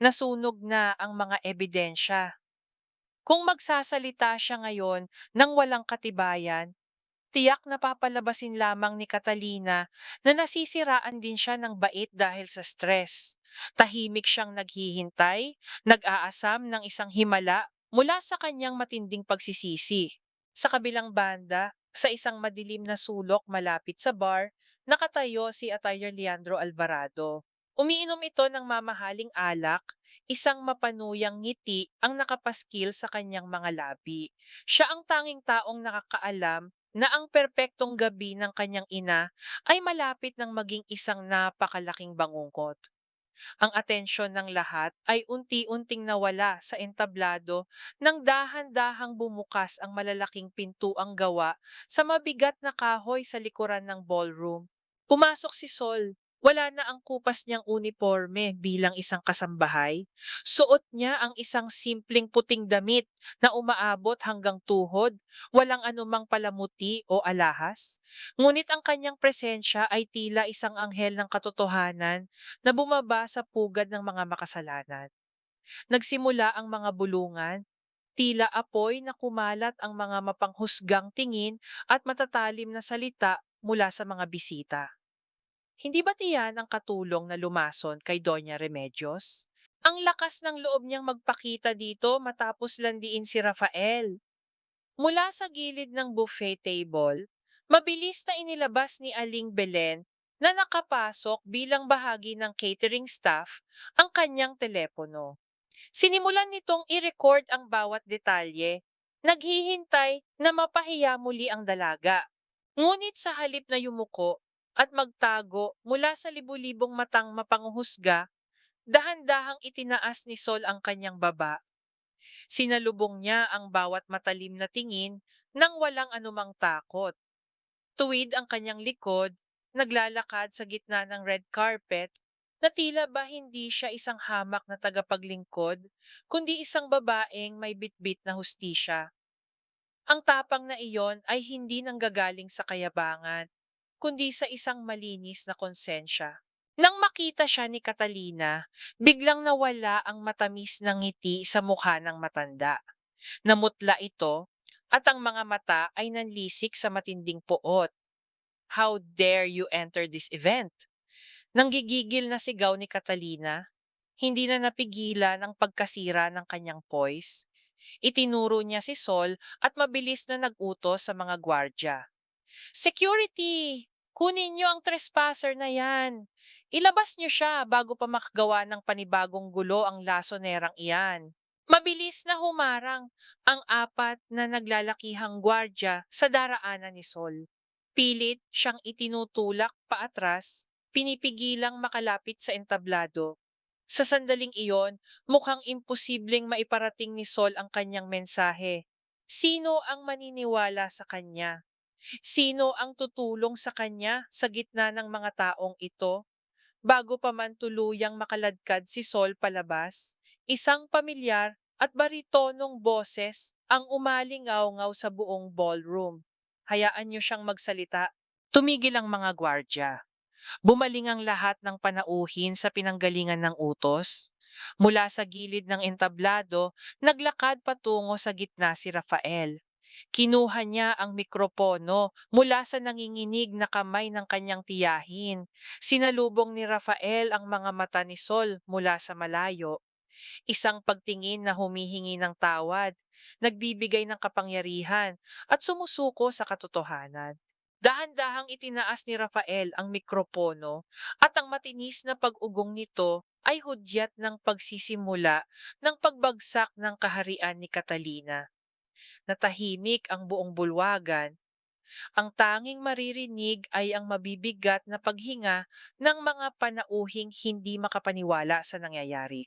Nasunog na ang mga ebidensya. Kung magsasalita siya ngayon ng walang katibayan, tiyak na papalabasin lamang ni Catalina na nasisiraan din siya ng bait dahil sa stress. Tahimik siyang naghihintay, nag-aasam ng isang himala mula sa kanyang matinding pagsisisi. Sa kabilang banda, sa isang madilim na sulok malapit sa bar, nakatayo si Atayar Leandro Alvarado. Umiinom ito ng mamahaling alak, isang mapanuyang ngiti ang nakapaskil sa kanyang mga labi. Siya ang tanging taong nakakaalam na ang perpektong gabi ng kanyang ina ay malapit ng maging isang napakalaking bangungkot. Ang atensyon ng lahat ay unti-unting nawala sa entablado nang dahan-dahang bumukas ang malalaking pintuang gawa sa mabigat na kahoy sa likuran ng ballroom. Pumasok si Sol. Wala na ang kupas niyang uniforme bilang isang kasambahay. Suot niya ang isang simpleng puting damit na umaabot hanggang tuhod, walang anumang palamuti o alahas. Ngunit ang kanyang presensya ay tila isang anghel ng katotohanan na bumaba sa pugad ng mga makasalanan. Nagsimula ang mga bulungan, tila apoy na kumalat ang mga mapanghusgang tingin at matatalim na salita mula sa mga bisita. Hindi ba tiyan ang katulong na lumason kay Doña Remedios? Ang lakas ng loob niyang magpakita dito matapos landiin si Rafael. Mula sa gilid ng buffet table, mabilis na inilabas ni Aling Belen na nakapasok bilang bahagi ng catering staff ang kanyang telepono. Sinimulan nitong i-record ang bawat detalye, naghihintay na mapahiya muli ang dalaga. Ngunit sa halip na yumuko at magtago mula sa libu-libong matang mapanghuhusga, dahan-dahang itinaas ni Sol ang kanyang baba. Sinalubong niya ang bawat matalim na tingin nang walang anumang takot. Tuwid ang kanyang likod, naglalakad sa gitna ng red carpet, na tila ba hindi siya isang hamak na tagapaglingkod, kundi isang babaeng may bitbit na hustisya. Ang tapang na iyon ay hindi nanggagaling sa kayabangan, kundi sa isang malinis na konsensya. Nang makita siya ni Catalina, biglang nawala ang matamis na ngiti sa mukha ng matanda. Namutla ito at ang mga mata ay nanlisik sa matinding poot. How dare you enter this event? Nanggigigil na sigaw ni Catalina, hindi na napigilan ang pagkasira ng kanyang poise. Itinuro niya si Sol at mabilis na nag-utos sa mga gwardya. Security! Kunin niyo ang trespasser na yan. Ilabas niyo siya bago pa makagawa ng panibagong gulo ang lasonerang iyan. Mabilis na humarang ang apat na naglalakihang gwardya sa daraanan ni Sol. Pilit siyang itinutulak paatras, pinipigilang makalapit sa entablado. Sa sandaling iyon, mukhang imposibleng maiparating ni Sol ang kanyang mensahe. Sino ang maniniwala sa kanya? Sino ang tutulong sa kanya sa gitna ng mga taong ito? Bago pa man tuluyang makaladkad si Sol palabas, isang pamilyar at baritonong boses ang umalingaw-ngaw sa buong ballroom. Hayaan niyo siyang magsalita. Tumigil ang mga gwardya. Bumaling ang lahat ng panauhin sa pinanggalingan ng utos. Mula sa gilid ng entablado, naglakad patungo sa gitna si Rafael. Kinuha niya ang mikropono mula sa nanginginig na kamay ng kanyang tiyahin. Sinalubong ni Rafael ang mga mata ni Sol mula sa malayo. Isang pagtingin na humihingi ng tawad, nagbibigay ng kapangyarihan at sumusuko sa katotohanan. Dahan-dahang itinaas ni Rafael ang mikropono at ang matinis na pag-ugong nito ay hudyat ng pagsisimula ng pagbagsak ng kaharian ni Catalina. na tahimik ang buong bulwagan. Ang tanging maririnig ay ang mabibigat na paghinga ng mga panauhing hindi makapaniwala sa nangyayari.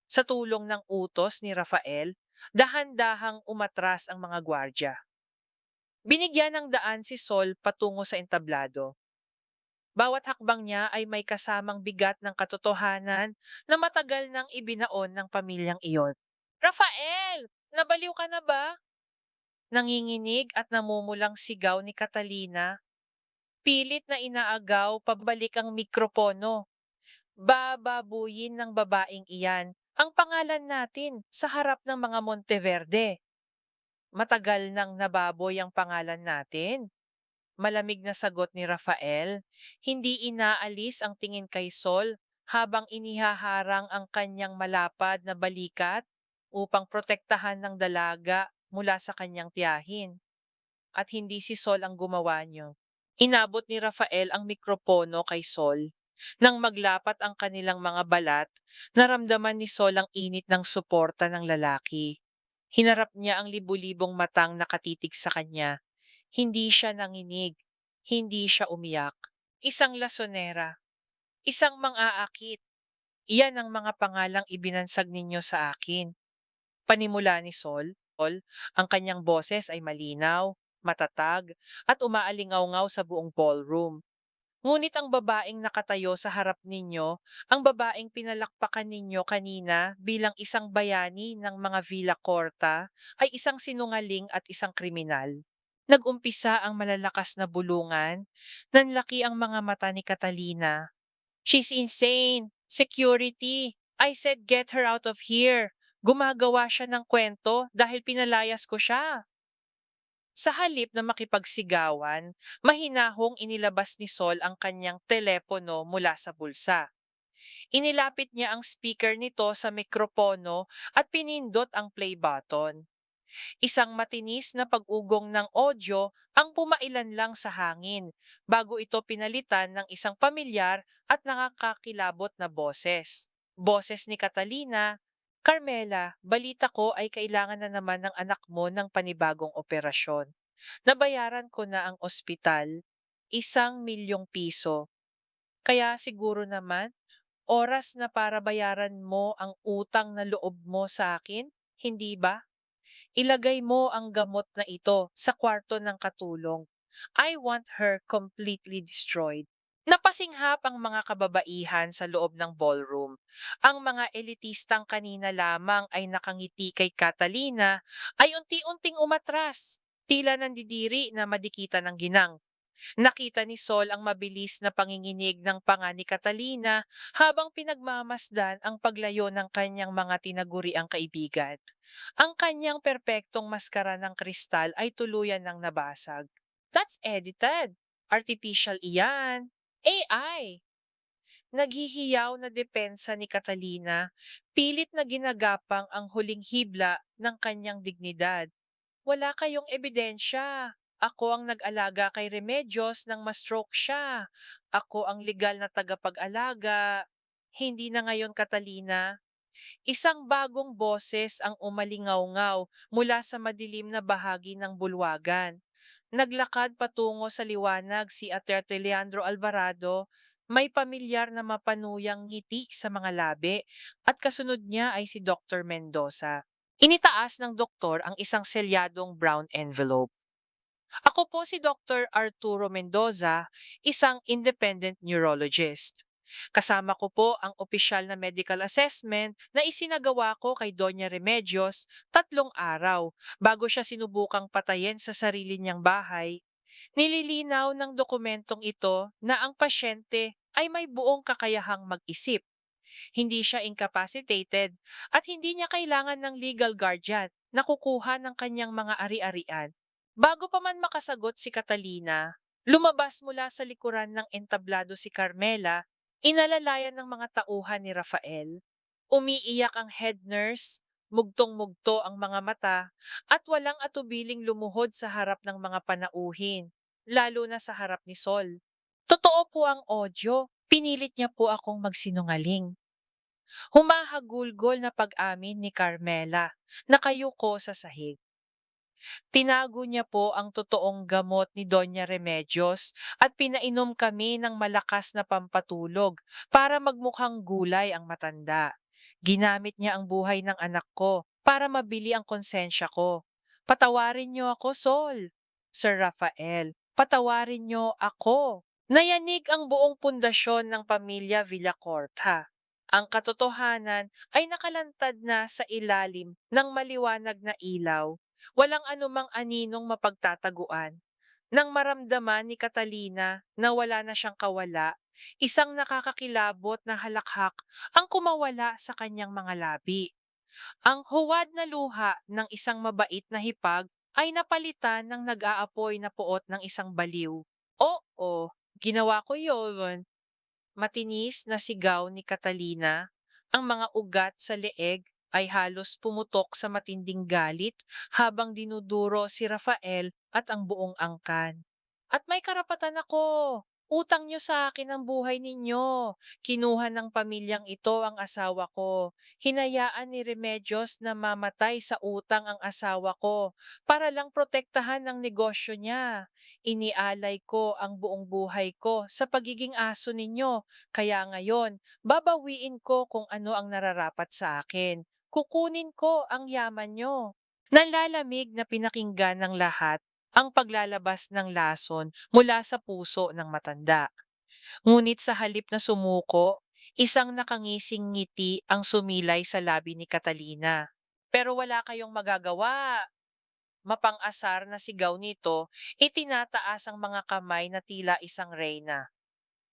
Sa tulong ng utos ni Rafael, dahan-dahang umatras ang mga gwardya. Binigyan ng daan si Sol patungo sa entablado. Bawat hakbang niya ay may kasamang bigat ng katotohanan na matagal nang ibinaon ng pamilyang iyon. Rafael! Nabaliw ka na ba? Nanginginig at namumulang sigaw ni Catalina. Pilit na inaagaw pabalik ang mikropono. Bababuyin ng babaeng iyan ang pangalan natin sa harap ng mga Monteverde. Matagal nang nababoy ang pangalan natin. Malamig na sagot ni Rafael. Hindi inaalis ang tingin kay Sol habang inihaharang ang kanyang malapad na balikat upang protektahan ng dalaga mula sa kanyang tiyahin. At hindi si Sol ang gumawa niyo. Inabot ni Rafael ang mikropono kay Sol. Nang maglapat ang kanilang mga balat, naramdaman ni Sol ang init ng suporta ng lalaki. Hinarap niya ang libu-libong matang nakatitig sa kanya. Hindi siya nanginig. Hindi siya umiyak. Isang lasonera. Isang mang-aakit. Iyan ang mga pangalang ibinansag ninyo sa akin. Panimula ni Sol, ang kanyang boses ay malinaw, matatag, at umaalingaw-ngaw sa buong ballroom. Ngunit ang babaeng nakatayo sa harap ninyo, ang babaeng pinalakpakan ninyo kanina bilang isang bayani ng mga Villa Corta, ay isang sinungaling at isang kriminal. Nagumpisa ang malalakas na bulungan, nanlaki ang mga mata ni Catalina. She's insane! Security! I said get her out of here! Gumagawa siya ng kwento dahil pinalayas ko siya. Sa halip na makipagsigawan, mahinahong inilabas ni Sol ang kanyang telepono mula sa bulsa. Inilapit niya ang speaker nito sa mikropono at pinindot ang play button. Isang matinis na pag-ugong ng audio ang pumailan lang sa hangin bago ito pinalitan ng isang pamilyar at nakakakilabot na boses. Boses ni Catalina. Carmela, balita ko ay kailangan na naman ng anak mo ng panibagong operasyon. Nabayaran ko na ang ospital, ₱1,000,000. Kaya siguro naman, oras na para bayaran mo ang utang na loob mo sa akin, hindi ba? Ilagay mo ang gamot na ito sa kwarto ng katulong. I want her completely destroyed. Napasinghap ang mga kababaihan sa loob ng ballroom. Ang mga elitistang kanina lamang ay nakangiti kay Catalina ay unti-unting umatras. Tila nandidiri na madikitan ng ginang. Nakita ni Sol ang mabilis na panginginig ng panga ni Catalina habang pinagmamasdan ang paglayo ng kanyang mga tinaguriang kaibigan. Ang kanyang perpektong maskara ng kristal ay tuluyan ng nabasag. That's edited. Artificial iyan. AI. Naghihiyaw na depensa ni Catalina, pilit na ginagapang ang huling hibla ng kanyang dignidad. Wala kayong ebidensya. Ako ang nag-alaga kay Remedios nang ma-stroke siya. Ako ang legal na tagapag-alaga. Hindi na ngayon, Catalina. Isang bagong boses ang umalingaw-ngaw mula sa madilim na bahagi ng bulwagan. Naglakad patungo sa liwanag si Aterte Leandro Alvarado, may pamilyar na mapanuyang ngiti sa mga labi at kasunod niya ay si Dr. Mendoza. Initaas ng doktor ang isang selyadong brown envelope. Ako po si Dr. Arturo Mendoza, isang independent neurologist. Kasama ko po ang opisyal na medical assessment na isinagawa ko kay Doña Remedios 3 araw bago siya sinubukang patayin sa sarili niyang bahay. Nililinaw ng dokumentong ito na ang pasyente ay may buong kakayahang mag-isip. Hindi siya incapacitated at hindi niya kailangan ng legal guardian na kukuha ng kanyang mga ari-arian. Bago pa man makasagot si Catalina, lumabas mula sa likuran ng entablado si Carmela, inalalayan ng mga tauhan ni Rafael. Umiiyak ang head nurse, mugtong-mugto ang mga mata, at walang atubiling lumuhod sa harap ng mga panauhin, lalo na sa harap ni Sol. Totoo po ang audio, pinilit niya po akong magsinungaling. Humahagulgol na pag-amin ni Carmela, nakayuko sa sahig. Tinago niya po ang totoong gamot ni Doña Remedios at pinainom kami ng malakas na pampatulog para magmukhang gulay ang matanda. Ginamit niya ang buhay ng anak ko para mabili ang konsensya ko. Patawarin niyo ako, Sol. Sir Rafael, patawarin niyo ako. Nayanig ang buong pundasyon ng pamilya Villacorta. Ang katotohanan ay nakalantad na sa ilalim ng maliwanag na ilaw. Walang anumang aninong mapagtataguan. Nang maramdaman ni Catalina na wala na siyang kawala, isang nakakakilabot na halakhak ang kumawala sa kanyang mga labi. Ang huwad na luha ng isang mabait na hipag ay napalitan ng nag-aapoy na puot ng isang baliw. Oo, ginawa ko yun. Matinis na sigaw ni Catalina, ang mga ugat sa leeg ay halos pumutok sa matinding galit habang dinuduro si Rafael at ang buong angkan. At may karapatan ako. Utang niyo sa akin ang buhay ninyo. Kinuha ng pamilyang ito ang asawa ko. Hinayaan ni Remedios na mamatay sa utang ang asawa ko para lang protektahan ang negosyo niya. Inialay ko ang buong buhay ko sa pagiging aso ninyo. Kaya ngayon, babawiin ko kung ano ang nararapat sa akin. Kukunin ko ang yaman nyo. Nanlalamig na pinakinggan ng lahat ang paglalabas ng lason mula sa puso ng matanda. Ngunit sa halip na sumuko, isang nakangising ngiti ang sumilay sa labi ni Catalina. Pero wala kayong magagawa. Mapang-asar na sigaw nito, itinataas ang mga kamay na tila isang reyna.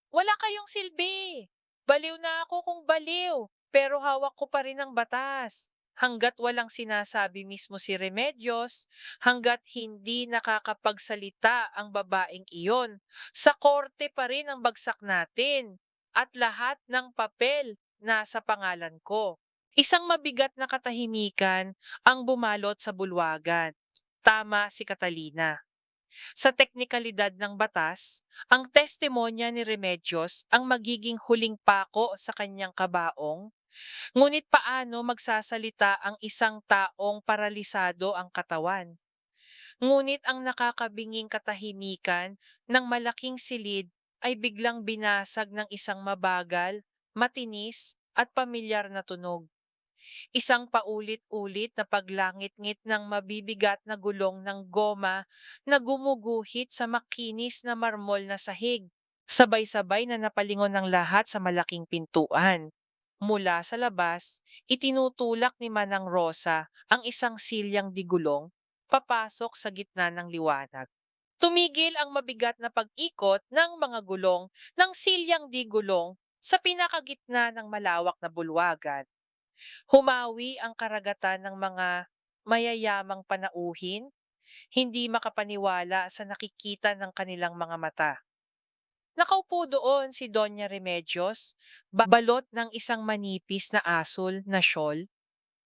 Wala kayong silbi. Baliw na ako kung baliw, pero hawak ko pa rin ang batas. Hanggat walang sinasabi mismo si Remedios, hanggat hindi nakakapagsalita ang babaeng iyon, sa korte pa rin ang bagsak natin. At lahat ng papel nasa pangalan ko. Isang mabigat na katahimikan ang bumalot sa bulwagan. Tama si Catalina. Sa teknikalidad ng batas, ang testimonya ni Remedios ang magiging huling pako sa kanyang kabaong. Ngunit paano magsasalita ang isang taong paralisado ang katawan? Ngunit ang nakakabinging katahimikan ng malaking silid ay biglang binasag ng isang mabagal, matinis at pamilyar na tunog. Isang paulit-ulit na paglangit-ngit ng mabibigat na gulong ng goma na gumuguhit sa makinis na marmol na sahig. Sabay-sabay na napalingon ng lahat sa malaking pintuan. Mula sa labas, itinutulak ni Manang Rosa ang isang silyang digulong papasok sa gitna ng liwanag. Tumigil ang mabigat na pag-ikot ng mga gulong ng silyang digulong sa pinakagitna ng malawak na bulwagan. Humawi ang karagatan ng mga mayayamang panauhin, hindi makapaniwala sa nakikita ng kanilang mga mata. Nakaupo doon si Doña Remedios, balot ng isang manipis na asul na shawl,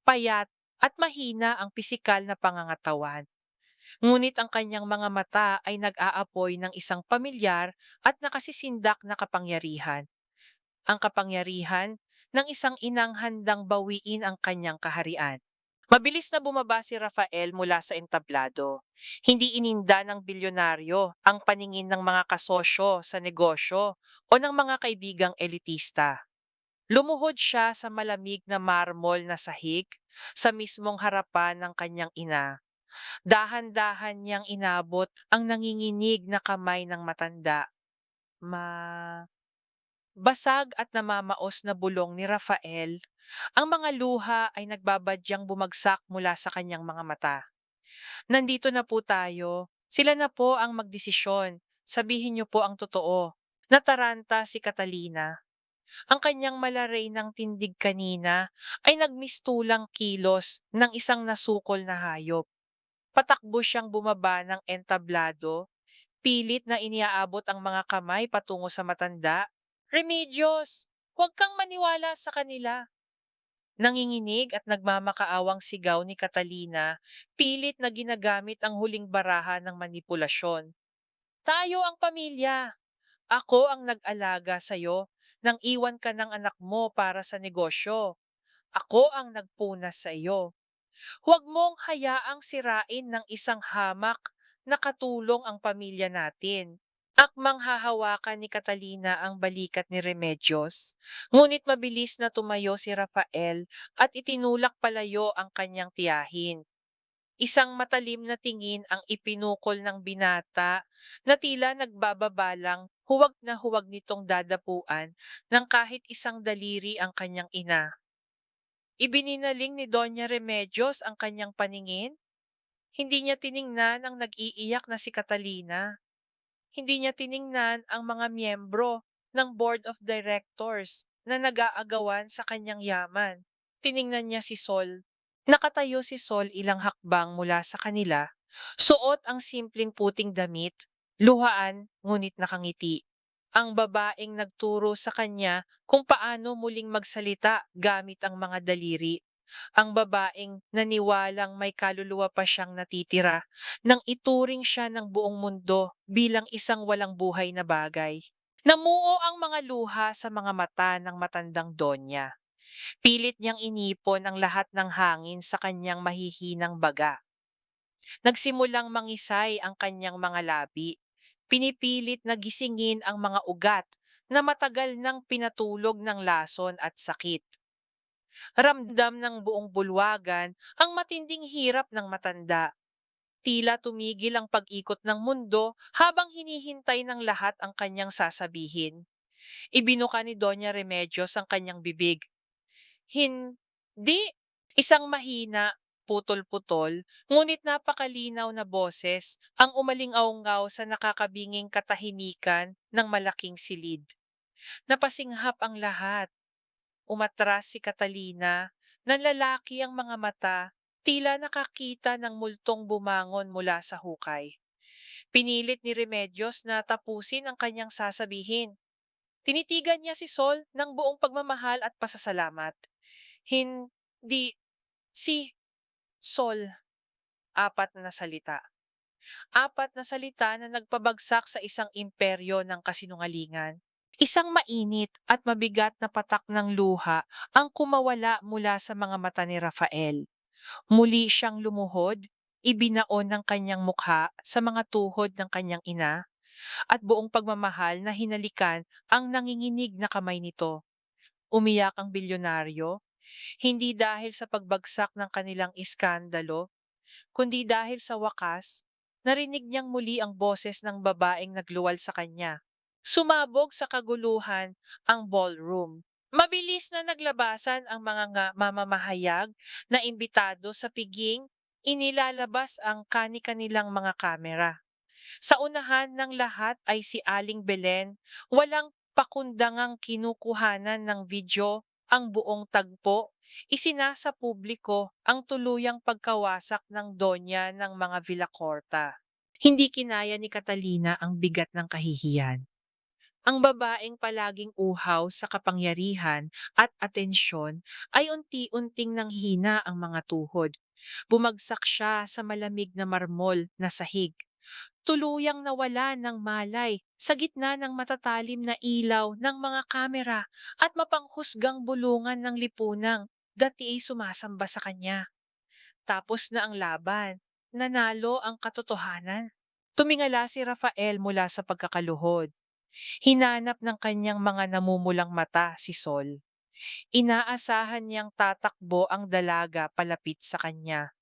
payat at mahina ang pisikal na pangangatawan. Ngunit ang kanyang mga mata ay nag-aapoy ng isang pamilyar at nakasisindak na kapangyarihan. Ang kapangyarihan ng isang inang handang bawiin ang kanyang kaharian. Mabilis na bumaba si Rafael mula sa entablado. Hindi ininda ng bilyonaryo ang paningin ng mga kasosyo sa negosyo o ng mga kaibigang elitista. Lumuhod siya sa malamig na marmol na sahig sa mismong harapan ng kanyang ina. Dahan-dahan niyang inabot ang nanginginig na kamay ng matanda. Basag at namamaos na bulong ni Rafael, ang mga luha ay nagbabadyang bumagsak mula sa kanyang mga mata. Nandito na po tayo. Sila na po ang magdesisyon. Sabihin niyo po ang totoo. Nataranta si Catalina. Ang kanyang malaray ng tindig kanina ay nagmistulang kilos ng isang nasukol na hayop. Patakbo siyang bumaba ng entablado, pilit na iniaabot ang mga kamay patungo sa matanda. Remedios, huwag kang maniwala sa kanila. Nanginginig at nagmamakaawang sigaw ni Catalina, pilit na ginagamit ang huling baraha ng manipulasyon. Tayo ang pamilya. Ako ang nag-alaga sa'yo nang iwan ka ng anak mo para sa negosyo. Ako ang nagpunas sa iyo. Huwag mong hayaang sirain ng isang hamak na katulong ang pamilya natin. Akmang hahawakan ni Catalina ang balikat ni Remedios, ngunit mabilis na tumayo si Rafael at itinulak palayo ang kanyang tiyahin. Isang matalim na tingin ang ipinukol ng binata na tila nagbababalang huwag na huwag nitong dadapuan ng kahit isang daliri ang kanyang ina. Ibininaling ni Doña Remedios ang kanyang paningin. Hindi niya tiningnan ang nag-iiyak na si Catalina. Hindi niya tiningnan ang mga miyembro ng Board of Directors na nag-aagawan sa kanyang yaman. Tiningnan niya si Sol. Nakatayo si Sol ilang hakbang mula sa kanila. Suot ang simpleng puting damit, luhaan ngunit nakangiti. Ang babaeng nagturo sa kanya kung paano muling magsalita gamit ang mga daliri. Ang babaeng naniwalang may kaluluwa pa siyang natitira nang ituring siya ng buong mundo bilang isang walang buhay na bagay. Namuo ang mga luha sa mga mata ng matandang Donya. Pilit niyang inipon ang lahat ng hangin sa kanyang mahihinang baga. Nagsimulang mangisay ang kanyang mga labi. Pinipilit na gisingin ang mga ugat na matagal nang pinatulog ng lason at sakit. Ramdam ng buong bulwagan ang matinding hirap ng matanda. Tila tumigil ang pag-ikot ng mundo habang hinihintay ng lahat ang kanyang sasabihin. Ibinuka ni Doña Remedios ang kanyang bibig. Hindi! Isang mahina, putol-putol, ngunit napakalinaw na boses ang umaling-aunggaw sa nakakabinging katahimikan ng malaking silid. Napasinghap ang lahat. Umatras si Catalina, nanlalaki ang mga mata, tila nakakita ng multong bumangon mula sa hukay. Pinilit ni Remedios na tapusin ang kanyang sasabihin. Tinitigan niya si Sol ng buong pagmamahal at pasasalamat. Hindi si Sol, apat na salita. Apat na salita na nagpabagsak sa isang imperyo ng kasinungalingan. Isang mainit at mabigat na patak ng luha ang kumawala mula sa mga mata ni Rafael. Muli siyang lumuhod, ibinaon ng kanyang mukha sa mga tuhod ng kanyang ina, at buong pagmamahal na hinalikan ang nanginginig na kamay nito. Umiyak ang bilyonaryo, hindi dahil sa pagbagsak ng kanilang iskandalo, kundi dahil sa wakas, narinig niyang muli ang boses ng babaeng nagluwal sa kanya. Sumabog sa kaguluhan ang ballroom. Mabilis na naglabasan ang mga mamamahayag na imbitado sa piging, inilalabas ang kani-kanilang mga kamera. Sa unahan ng lahat ay si Aling Belen, walang pakundangang kinukuhanan ng video ang buong tagpo. Isinasa publiko ang tuluyang pagkawasak ng Donya ng mga Villacorta. Hindi kinaya ni Catalina ang bigat ng kahihiyan. Ang babaeng palaging uhaw sa kapangyarihan at atensyon ay unti-unting nanghina ang mga tuhod. Bumagsak siya sa malamig na marmol na sahig. Tuluyang nawala ng malay sa gitna ng matatalim na ilaw ng mga kamera at mapanghusgang bulungan ng lipunang dati ay sumasamba sa kanya. Tapos na ang laban. Nanalo ang katotohanan. Tumingala si Rafael mula sa pagkakaluhod. Hinanap ng kanyang mga namumulang mata si Sol. Inaasahan niyang tatakbo ang dalaga palapit sa kanya.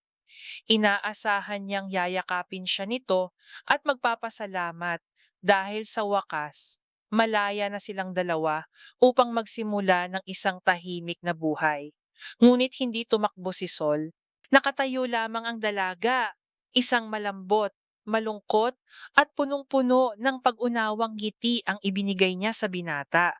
Inaasahan niyang yayakapin siya nito at magpapasalamat dahil sa wakas, malaya na silang dalawa upang magsimula ng isang tahimik na buhay. Ngunit hindi tumakbo si Sol. Nakatayo lamang ang dalaga, isang malambot, malungkot at punong-puno ng pag-unawang ngiti ang ibinigay niya sa binata.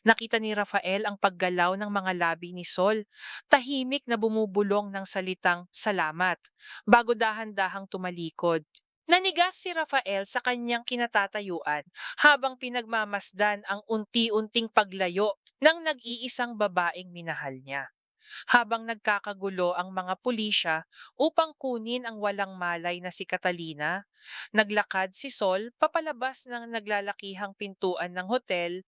Nakita ni Rafael ang paggalaw ng mga labi ni Sol, tahimik na bumubulong ng salitang salamat, bago dahan-dahang tumalikod. Nanigas si Rafael sa kanyang kinatatayuan habang pinagmamasdan ang unti-unting paglayo ng nag-iisang babaeng minahal niya. Habang nagkakagulo ang mga pulisya upang kunin ang walang malay na si Catalina, naglakad si Sol papalabas ng naglalakihang pintuan ng hotel,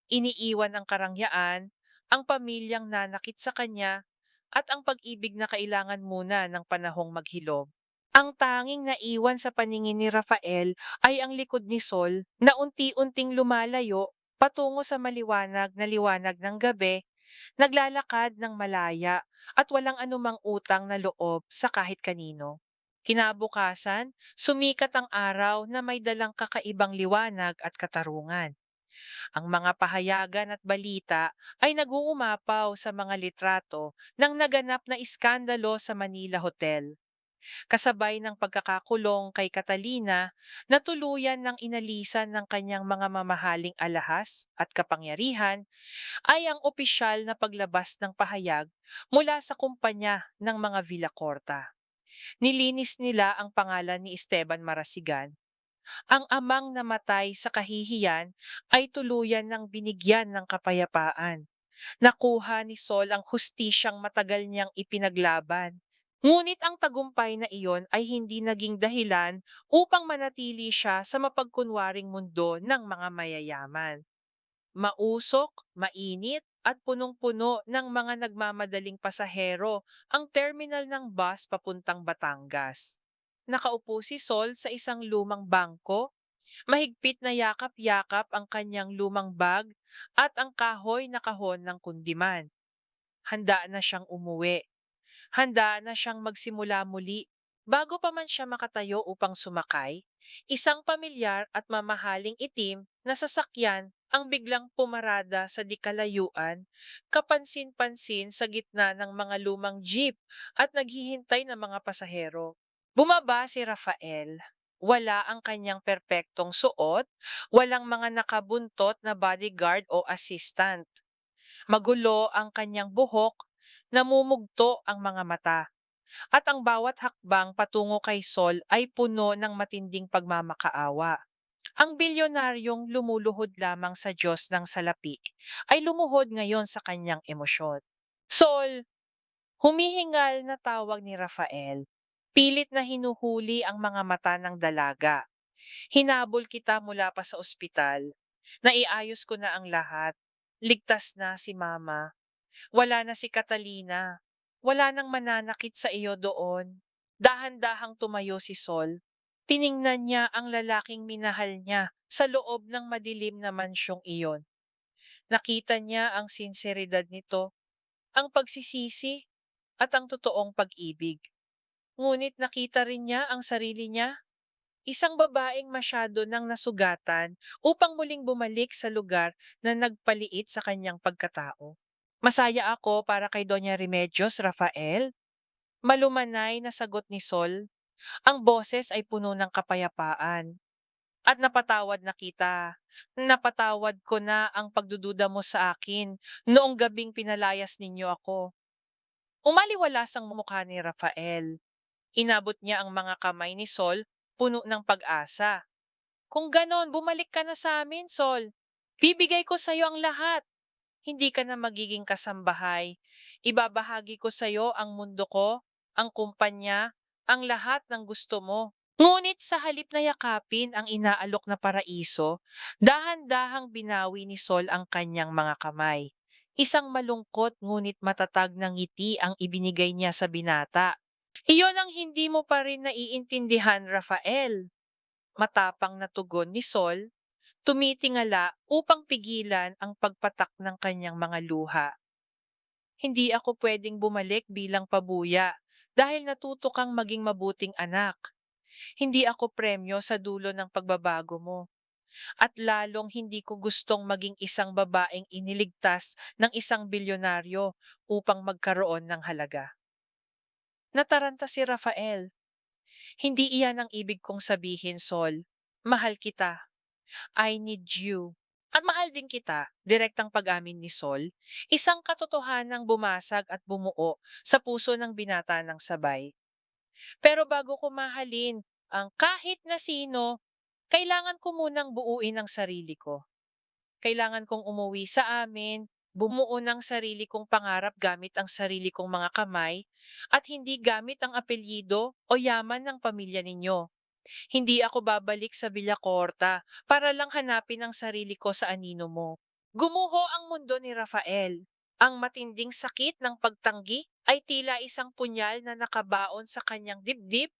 iniiwan ang karangyaan, ang pamilyang nanakit sa kanya, at ang pag-ibig na kailangan muna ng panahong maghilom. Ang tanging naiwan sa paningin ni Rafael ay ang likod ni Sol na unti-unting lumalayo patungo sa maliwanag na liwanag ng gabi, naglalakad ng malaya at walang anumang utang na loob sa kahit kanino. Kinabukasan, sumikat ang araw na may dalang kakaibang liwanag at katarungan. Ang mga pahayagan at balita ay nag-uumapaw sa mga litrato ng naganap na iskandalo sa Manila Hotel. Kasabay ng pagkakakulong kay Catalina na tuluyan ng inalisan ng kanyang mga mamahaling alahas at kapangyarihan ay ang opisyal na paglabas ng pahayag mula sa kumpanya ng mga Villacorta. Nilinis nila ang pangalan ni Esteban Marasigan. Ang amang namatay sa kahihiyan ay tuluyan ng binigyan ng kapayapaan. Nakuha ni Sol ang hustisyang matagal niyang ipinaglaban. Ngunit ang tagumpay na iyon ay hindi naging dahilan upang manatili siya sa mapagkunwaring mundo ng mga mayayaman. Mausok, mainit, at punong-puno ng mga nagmamadaling pasahero ang terminal ng bus papuntang Batangas. Nakaupo si Sol sa isang lumang bangko, mahigpit na yakap-yakap ang kanyang lumang bag at ang kahoy na kahon ng kundiman. Handa na siyang umuwi. Handa na siyang magsimula muli. Bago pa man siya makatayo upang sumakay, isang pamilyar at mamahaling itim na sasakyan ang biglang pumarada sa dikalayuan, kapansin-pansin sa gitna ng mga lumang jeep at naghihintay ng mga pasahero. Bumaba si Rafael. Wala ang kanyang perpektong suot, walang mga nakabuntot na bodyguard o assistant. Magulo ang kanyang buhok, namumugto ang mga mata, at ang bawat hakbang patungo kay Sol ay puno ng matinding pagmamakaawa. Ang bilyonaryong lumuluhod lamang sa Diyos ng salapi ay lumuhod ngayon sa kanyang emosyon. Sol, humihingal na tawag ni Rafael. Pilit na hinuhuli ang mga mata ng dalaga. Hinabol kita mula pa sa ospital. Naiayos ko na ang lahat. Ligtas na si Mama. Wala na si Catalina. Wala nang mananakit sa iyo doon. Dahan-dahang tumayo si Sol. Tiningnan niya ang lalaking minahal niya sa loob ng madilim na mansyong iyon. Nakita niya ang sinseridad nito, ang pagsisisi at ang totoong pag-ibig. Ngunit nakita rin niya ang sarili niya, isang babaeng masyado nang nasugatan upang muling bumalik sa lugar na nagpaliit sa kanyang pagkatao. Masaya ako para kay Doña Remedios, Rafael. Malumanay na sagot ni Sol. Ang boses ay puno ng kapayapaan. At napatawad na kita. Napatawad ko na ang pagdududa mo sa akin noong gabing pinalayas ninyo ako. Umaliwalas ang mukha ni Rafael. Inabot niya ang mga kamay ni Sol, puno ng pag-asa. Kung ganon, bumalik ka na sa amin, Sol. Bibigay ko sa iyo ang lahat. Hindi ka na magiging kasambahay. Ibabahagi ko sa iyo ang mundo ko, ang kumpanya, ang lahat ng gusto mo. Ngunit sa halip na yakapin ang inaalok na paraiso, dahan-dahang binawi ni Sol ang kanyang mga kamay. Isang malungkot ngunit matatag na ngiti ang ibinigay niya sa binata. Iyon ang hindi mo pa rin naiintindihan, Rafael. Matapang na tugon ni Sol, tumitingala upang pigilan ang pagpatak ng kanyang mga luha. Hindi ako pwedeng bumalik bilang pabuya dahil natuto kang maging mabuting anak. Hindi ako premyo sa dulo ng pagbabago mo. At lalong hindi ko gustong maging isang babaeng iniligtas ng isang bilyonaryo upang magkaroon ng halaga. Nataranta si Rafael. Hindi iyan ang ibig kong sabihin, Sol. Mahal kita. I need you. At mahal din kita, direktang pag-amin ni Sol, isang katotohanang bumasag at bumuo sa puso ng binata ng sabay. Pero bago ko mahalin ang kahit na sino, kailangan ko munang buuin ang sarili ko. Kailangan kong umuwi sa amin, bumuo ng sarili kong pangarap gamit ang sarili kong mga kamay, at hindi gamit ang apelyido o yaman ng pamilya ninyo. Hindi ako babalik sa Villacorta para lang hanapin ang sarili ko sa anino mo. Gumuho ang mundo ni Rafael. Ang matinding sakit ng pagtanggi ay tila isang punyal na nakabaon sa kanyang dibdib,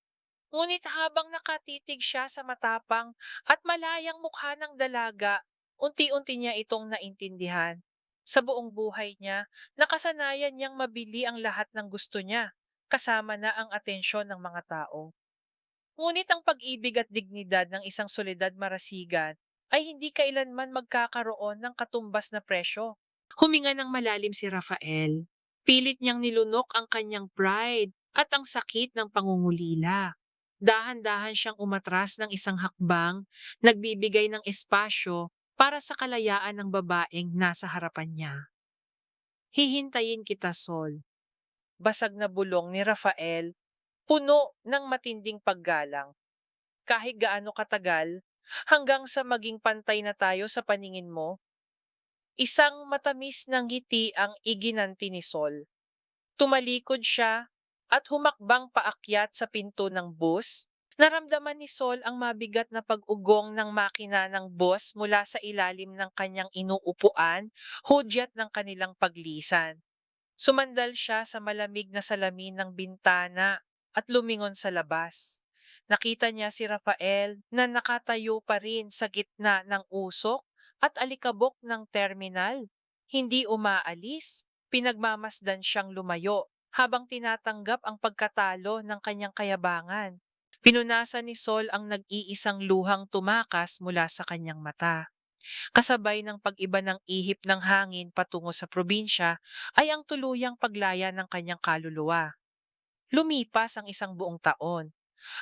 ngunit habang nakatitig siya sa matapang at malayang mukha ng dalaga, unti-unti niya itong naintindihan. Sa buong buhay niya, nakasanayan niyang mabili ang lahat ng gusto niya, kasama na ang atensyon ng mga tao. Ngunit ang pag-ibig at dignidad ng isang solidad marasigan ay hindi kailanman magkakaroon ng katumbas na presyo. Huminga ng malalim si Rafael. Pilit niyang nilunok ang kanyang pride at ang sakit ng pangungulila. Dahan-dahan siyang umatras ng isang hakbang, nagbibigay ng espasyo para sa kalayaan ng babaeng nasa harapan niya. Hihintayin kita, Sol. Basag na bulong ni Rafael, puno ng matinding paggalang. Kahit gaano katagal, hanggang sa maging pantay na tayo sa paningin mo, isang matamis na ngiti ang iginanti ni Sol. Tumalikod siya at humakbang paakyat sa pinto ng bus. Naramdaman ni Sol ang mabigat na pag-ugong ng makina ng bus mula sa ilalim ng kanyang inuupuan, hudyat ng kanilang paglisan. Sumandal siya sa malamig na salamin ng bintana at lumingon sa labas. Nakita niya si Rafael na nakatayo pa rin sa gitna ng usok at alikabok ng terminal. Hindi umaalis, pinagmamasdan siyang lumayo habang tinatanggap ang pagkatalo ng kanyang kayabangan. Pinunasan ni Sol ang nag-iisang luhang tumakas mula sa kanyang mata. Kasabay ng pag-iba ng ihip ng hangin patungo sa probinsya ay ang tuluyang paglaya ng kanyang kaluluwa. Lumipas ang isang buong taon.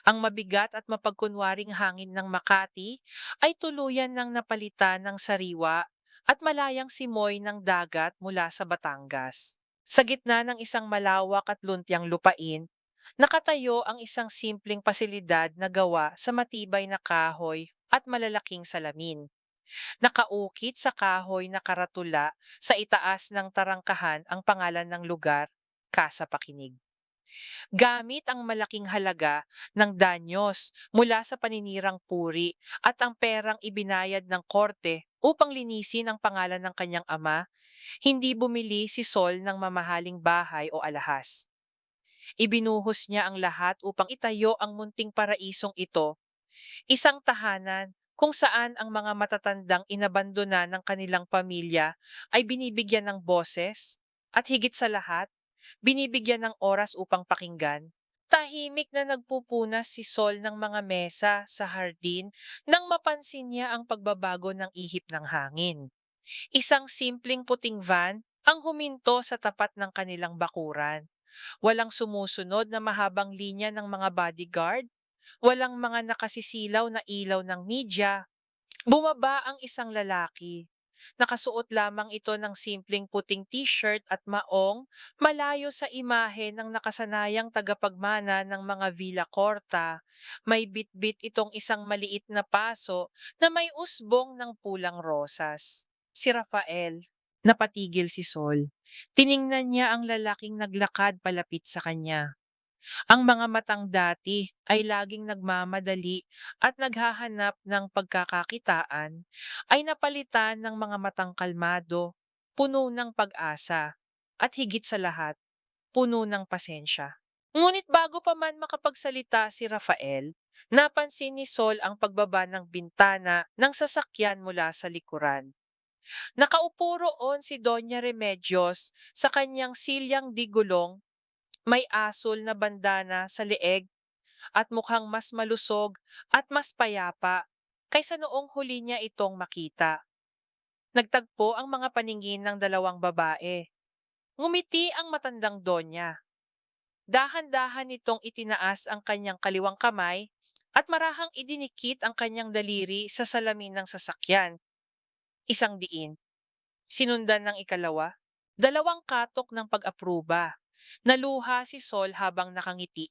Ang mabigat at mapagkunwaring hangin ng Makati ay tuluyan ng napalitan ng sariwa at malayang simoy ng dagat mula sa Batangas. Sa gitna ng isang malawak at luntiang lupain, nakatayo ang isang simpleng pasilidad na gawa sa matibay na kahoy at malalaking salamin. Nakaukit sa kahoy na karatula sa itaas ng tarangkahan ang pangalan ng lugar, Casa Pakinig. Gamit ang malaking halaga ng danyos mula sa paninirang puri at ang perang ibinayad ng korte upang linisin ang pangalan ng kanyang ama, hindi bumili si Sol ng mamahaling bahay o alahas. Ibinuhos niya ang lahat upang itayo ang munting paraisong ito, isang tahanan kung saan ang mga matatandang inabandona ng kanilang pamilya ay binibigyan ng boses at higit sa lahat, binibigyan ng oras upang pakinggan. Tahimik na nagpupunas si Sol ng mga mesa sa hardin nang mapansin niya ang pagbabago ng ihip ng hangin. Isang simpleng puting van ang huminto sa tapat ng kanilang bakuran. Walang sumusunod na mahabang linya ng mga bodyguard, walang mga nakasisilaw na ilaw ng media. Bumaba ang isang lalaki. Nakasuot lamang ito ng simpleng puting t-shirt at maong, malayo sa imahe ng nakasanayang tagapagmana ng mga Villa Corta. May bitbit itong isang maliit na paso na may usbong ng pulang rosas. Si Rafael. Napatigil si Sol. Tiningnan niya ang lalaking naglakad palapit sa kanya. Ang mga matang dati ay laging nagmamadali at naghahanap ng pagkakakitaan ay napalitan ng mga matang kalmado, puno ng pag-asa, at higit sa lahat, puno ng pasensya. Ngunit bago pa man makapagsalita si Rafael, napansin ni Sol ang pagbaba ng bintana ng sasakyan mula sa likuran. Nakaupo roon si Doña Remedios sa kanyang silyang digulong, may asul na bandana sa leeg at mukhang mas malusog at mas payapa kaysa noong huli niya itong makita. Nagtagpo ang mga paningin ng dalawang babae. Ngumiti ang matandang donya. Dahan-dahan nitong itinaas ang kanyang kaliwang kamay at marahang idinikit ang kanyang daliri sa salamin ng sasakyan. Isang diin. Sinundan ng ikalawa. Dalawang katok ng pag-apruba. Naluha si Sol habang nakangiti.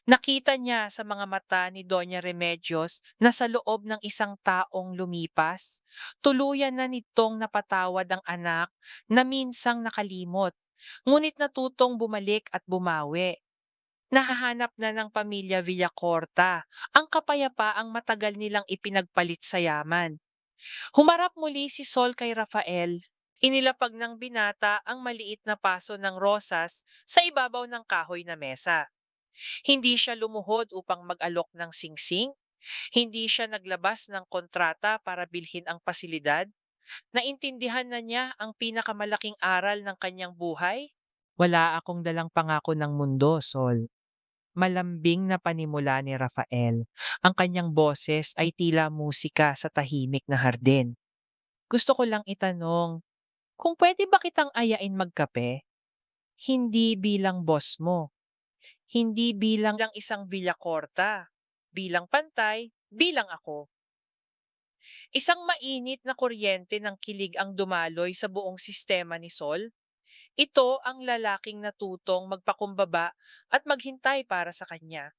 Nakita niya sa mga mata ni Doña Remedios na sa loob ng isang taong lumipas, tuluyan na nitong napatawad ang anak na minsang nakalimot, ngunit natutong bumalik at bumawi. Nahahanap na ng pamilya Villacorta ang kapayapaang matagal nilang ipinagpalit sa yaman. Humarap muli si Sol kay Rafael. Inilapag ng binata ang maliit na paso ng rosas sa ibabaw ng kahoy na mesa. Hindi siya lumuhod upang mag-alok ng singsing. Hindi siya naglabas ng kontrata para bilhin ang pasilidad. Naintindihan na niya ang pinakamalaking aral ng kanyang buhay. Wala akong dalang pangako ng mundo, Sol. Malambing na panimula ni Rafael. Ang kanyang boses ay tila musika sa tahimik na hardin. Gusto ko lang itanong, kung pwede ba kitang ayain magkape? Hindi bilang boss mo, hindi bilang lang isang Villacorta, bilang pantay, bilang ako. Isang mainit na kuryente ng kilig ang dumaloy sa buong sistema ni Sol. Ito ang lalaking natutong magpakumbaba at maghintay para sa kanya.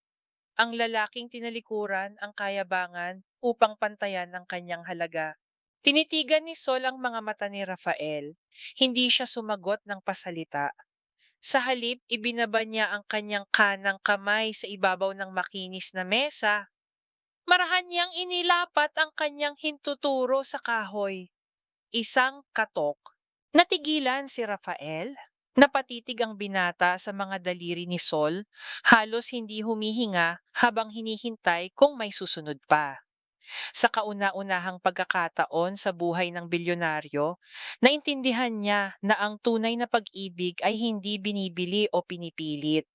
Ang lalaking tinalikuran ang kayabangan upang pantayan ang kanyang halaga. Tinitigan ni Sol ang mga mata ni Rafael. Hindi siya sumagot ng pasalita. Sa halip, ibinaba niya ang kanyang kanang kamay sa ibabaw ng makinis na mesa. Marahan niyang inilapat ang kanyang hintuturo sa kahoy. Isang katok. Natigilan si Rafael. Napatitig ang binata sa mga daliri ni Sol, halos hindi humihinga habang hinihintay kung may susunod pa. Sa kauna-unahang pagkakataon sa buhay ng bilyonaryo, naintindihan niya na ang tunay na pag-ibig ay hindi binibili o pinipilit.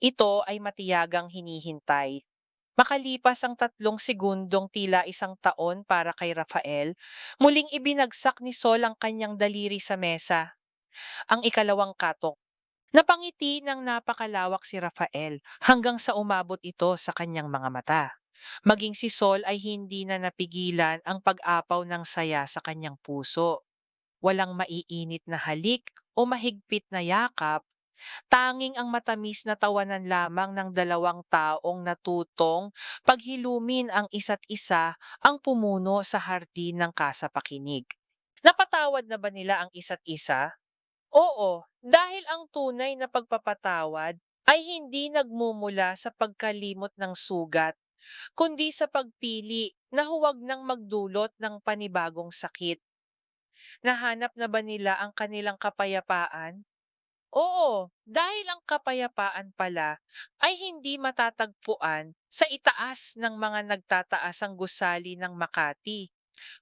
Ito ay matiyagang hinihintay. Makalipas ang 3 segundong tila isang taon para kay Rafael, muling ibinagsak ni Sol ang kanyang daliri sa mesa. Ang ikalawang katok. Napangiti ng napakalawak si Rafael hanggang sa umabot ito sa kanyang mga mata. Maging si Sol ay hindi na napigilan ang pag-apaw ng saya sa kanyang puso. Walang maiinit na halik o mahigpit na yakap, tanging ang matamis na tawanan lamang ng dalawang taong natutong paghilumin ang isa't isa ang pumuno sa hardin ng kasapakinig. Napatawad na ba nila ang isa't isa? Oo, dahil ang tunay na pagpapatawad ay hindi nagmumula sa pagkalimot ng sugat, kundi sa pagpili na huwag nang magdulot ng panibagong sakit. Nahanap na ba nila ang kanilang kapayapaan? Oo, dahil ang kapayapaan pala ay hindi matatagpuan sa itaas ng mga nagtataasang gusali ng Makati,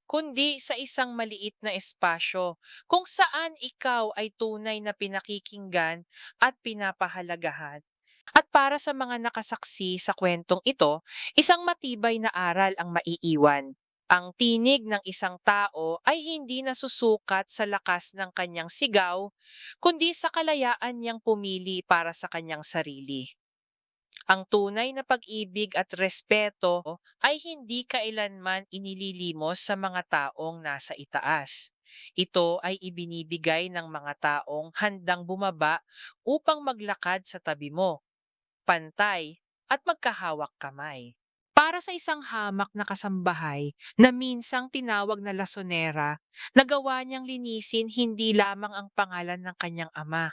kundi sa isang maliit na espasyo kung saan ikaw ay tunay na pinakikinggan at pinapahalagahan. At para sa mga nakasaksi sa kwentong ito, isang matibay na aral ang maiiwan. Ang tinig ng isang tao ay hindi nasusukat sa lakas ng kanyang sigaw, kundi sa kalayaan niyang pumili para sa kanyang sarili. Ang tunay na pag-ibig at respeto ay hindi kailanman inililimos sa mga taong nasa itaas. Ito ay ibinibigay ng mga taong handang bumaba upang maglakad sa tabi mo, pantay, at magkahawak kamay. Para sa isang hamak na kasambahay na minsang tinawag na lasonera, nagawa niyang linisin hindi lamang ang pangalan ng kanyang ama,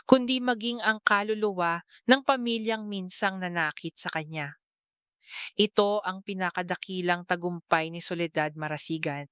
kundi maging ang kaluluwa ng pamilyang minsang nanakit sa kanya. Ito ang pinakadakilang tagumpay ni Soledad Marasigan,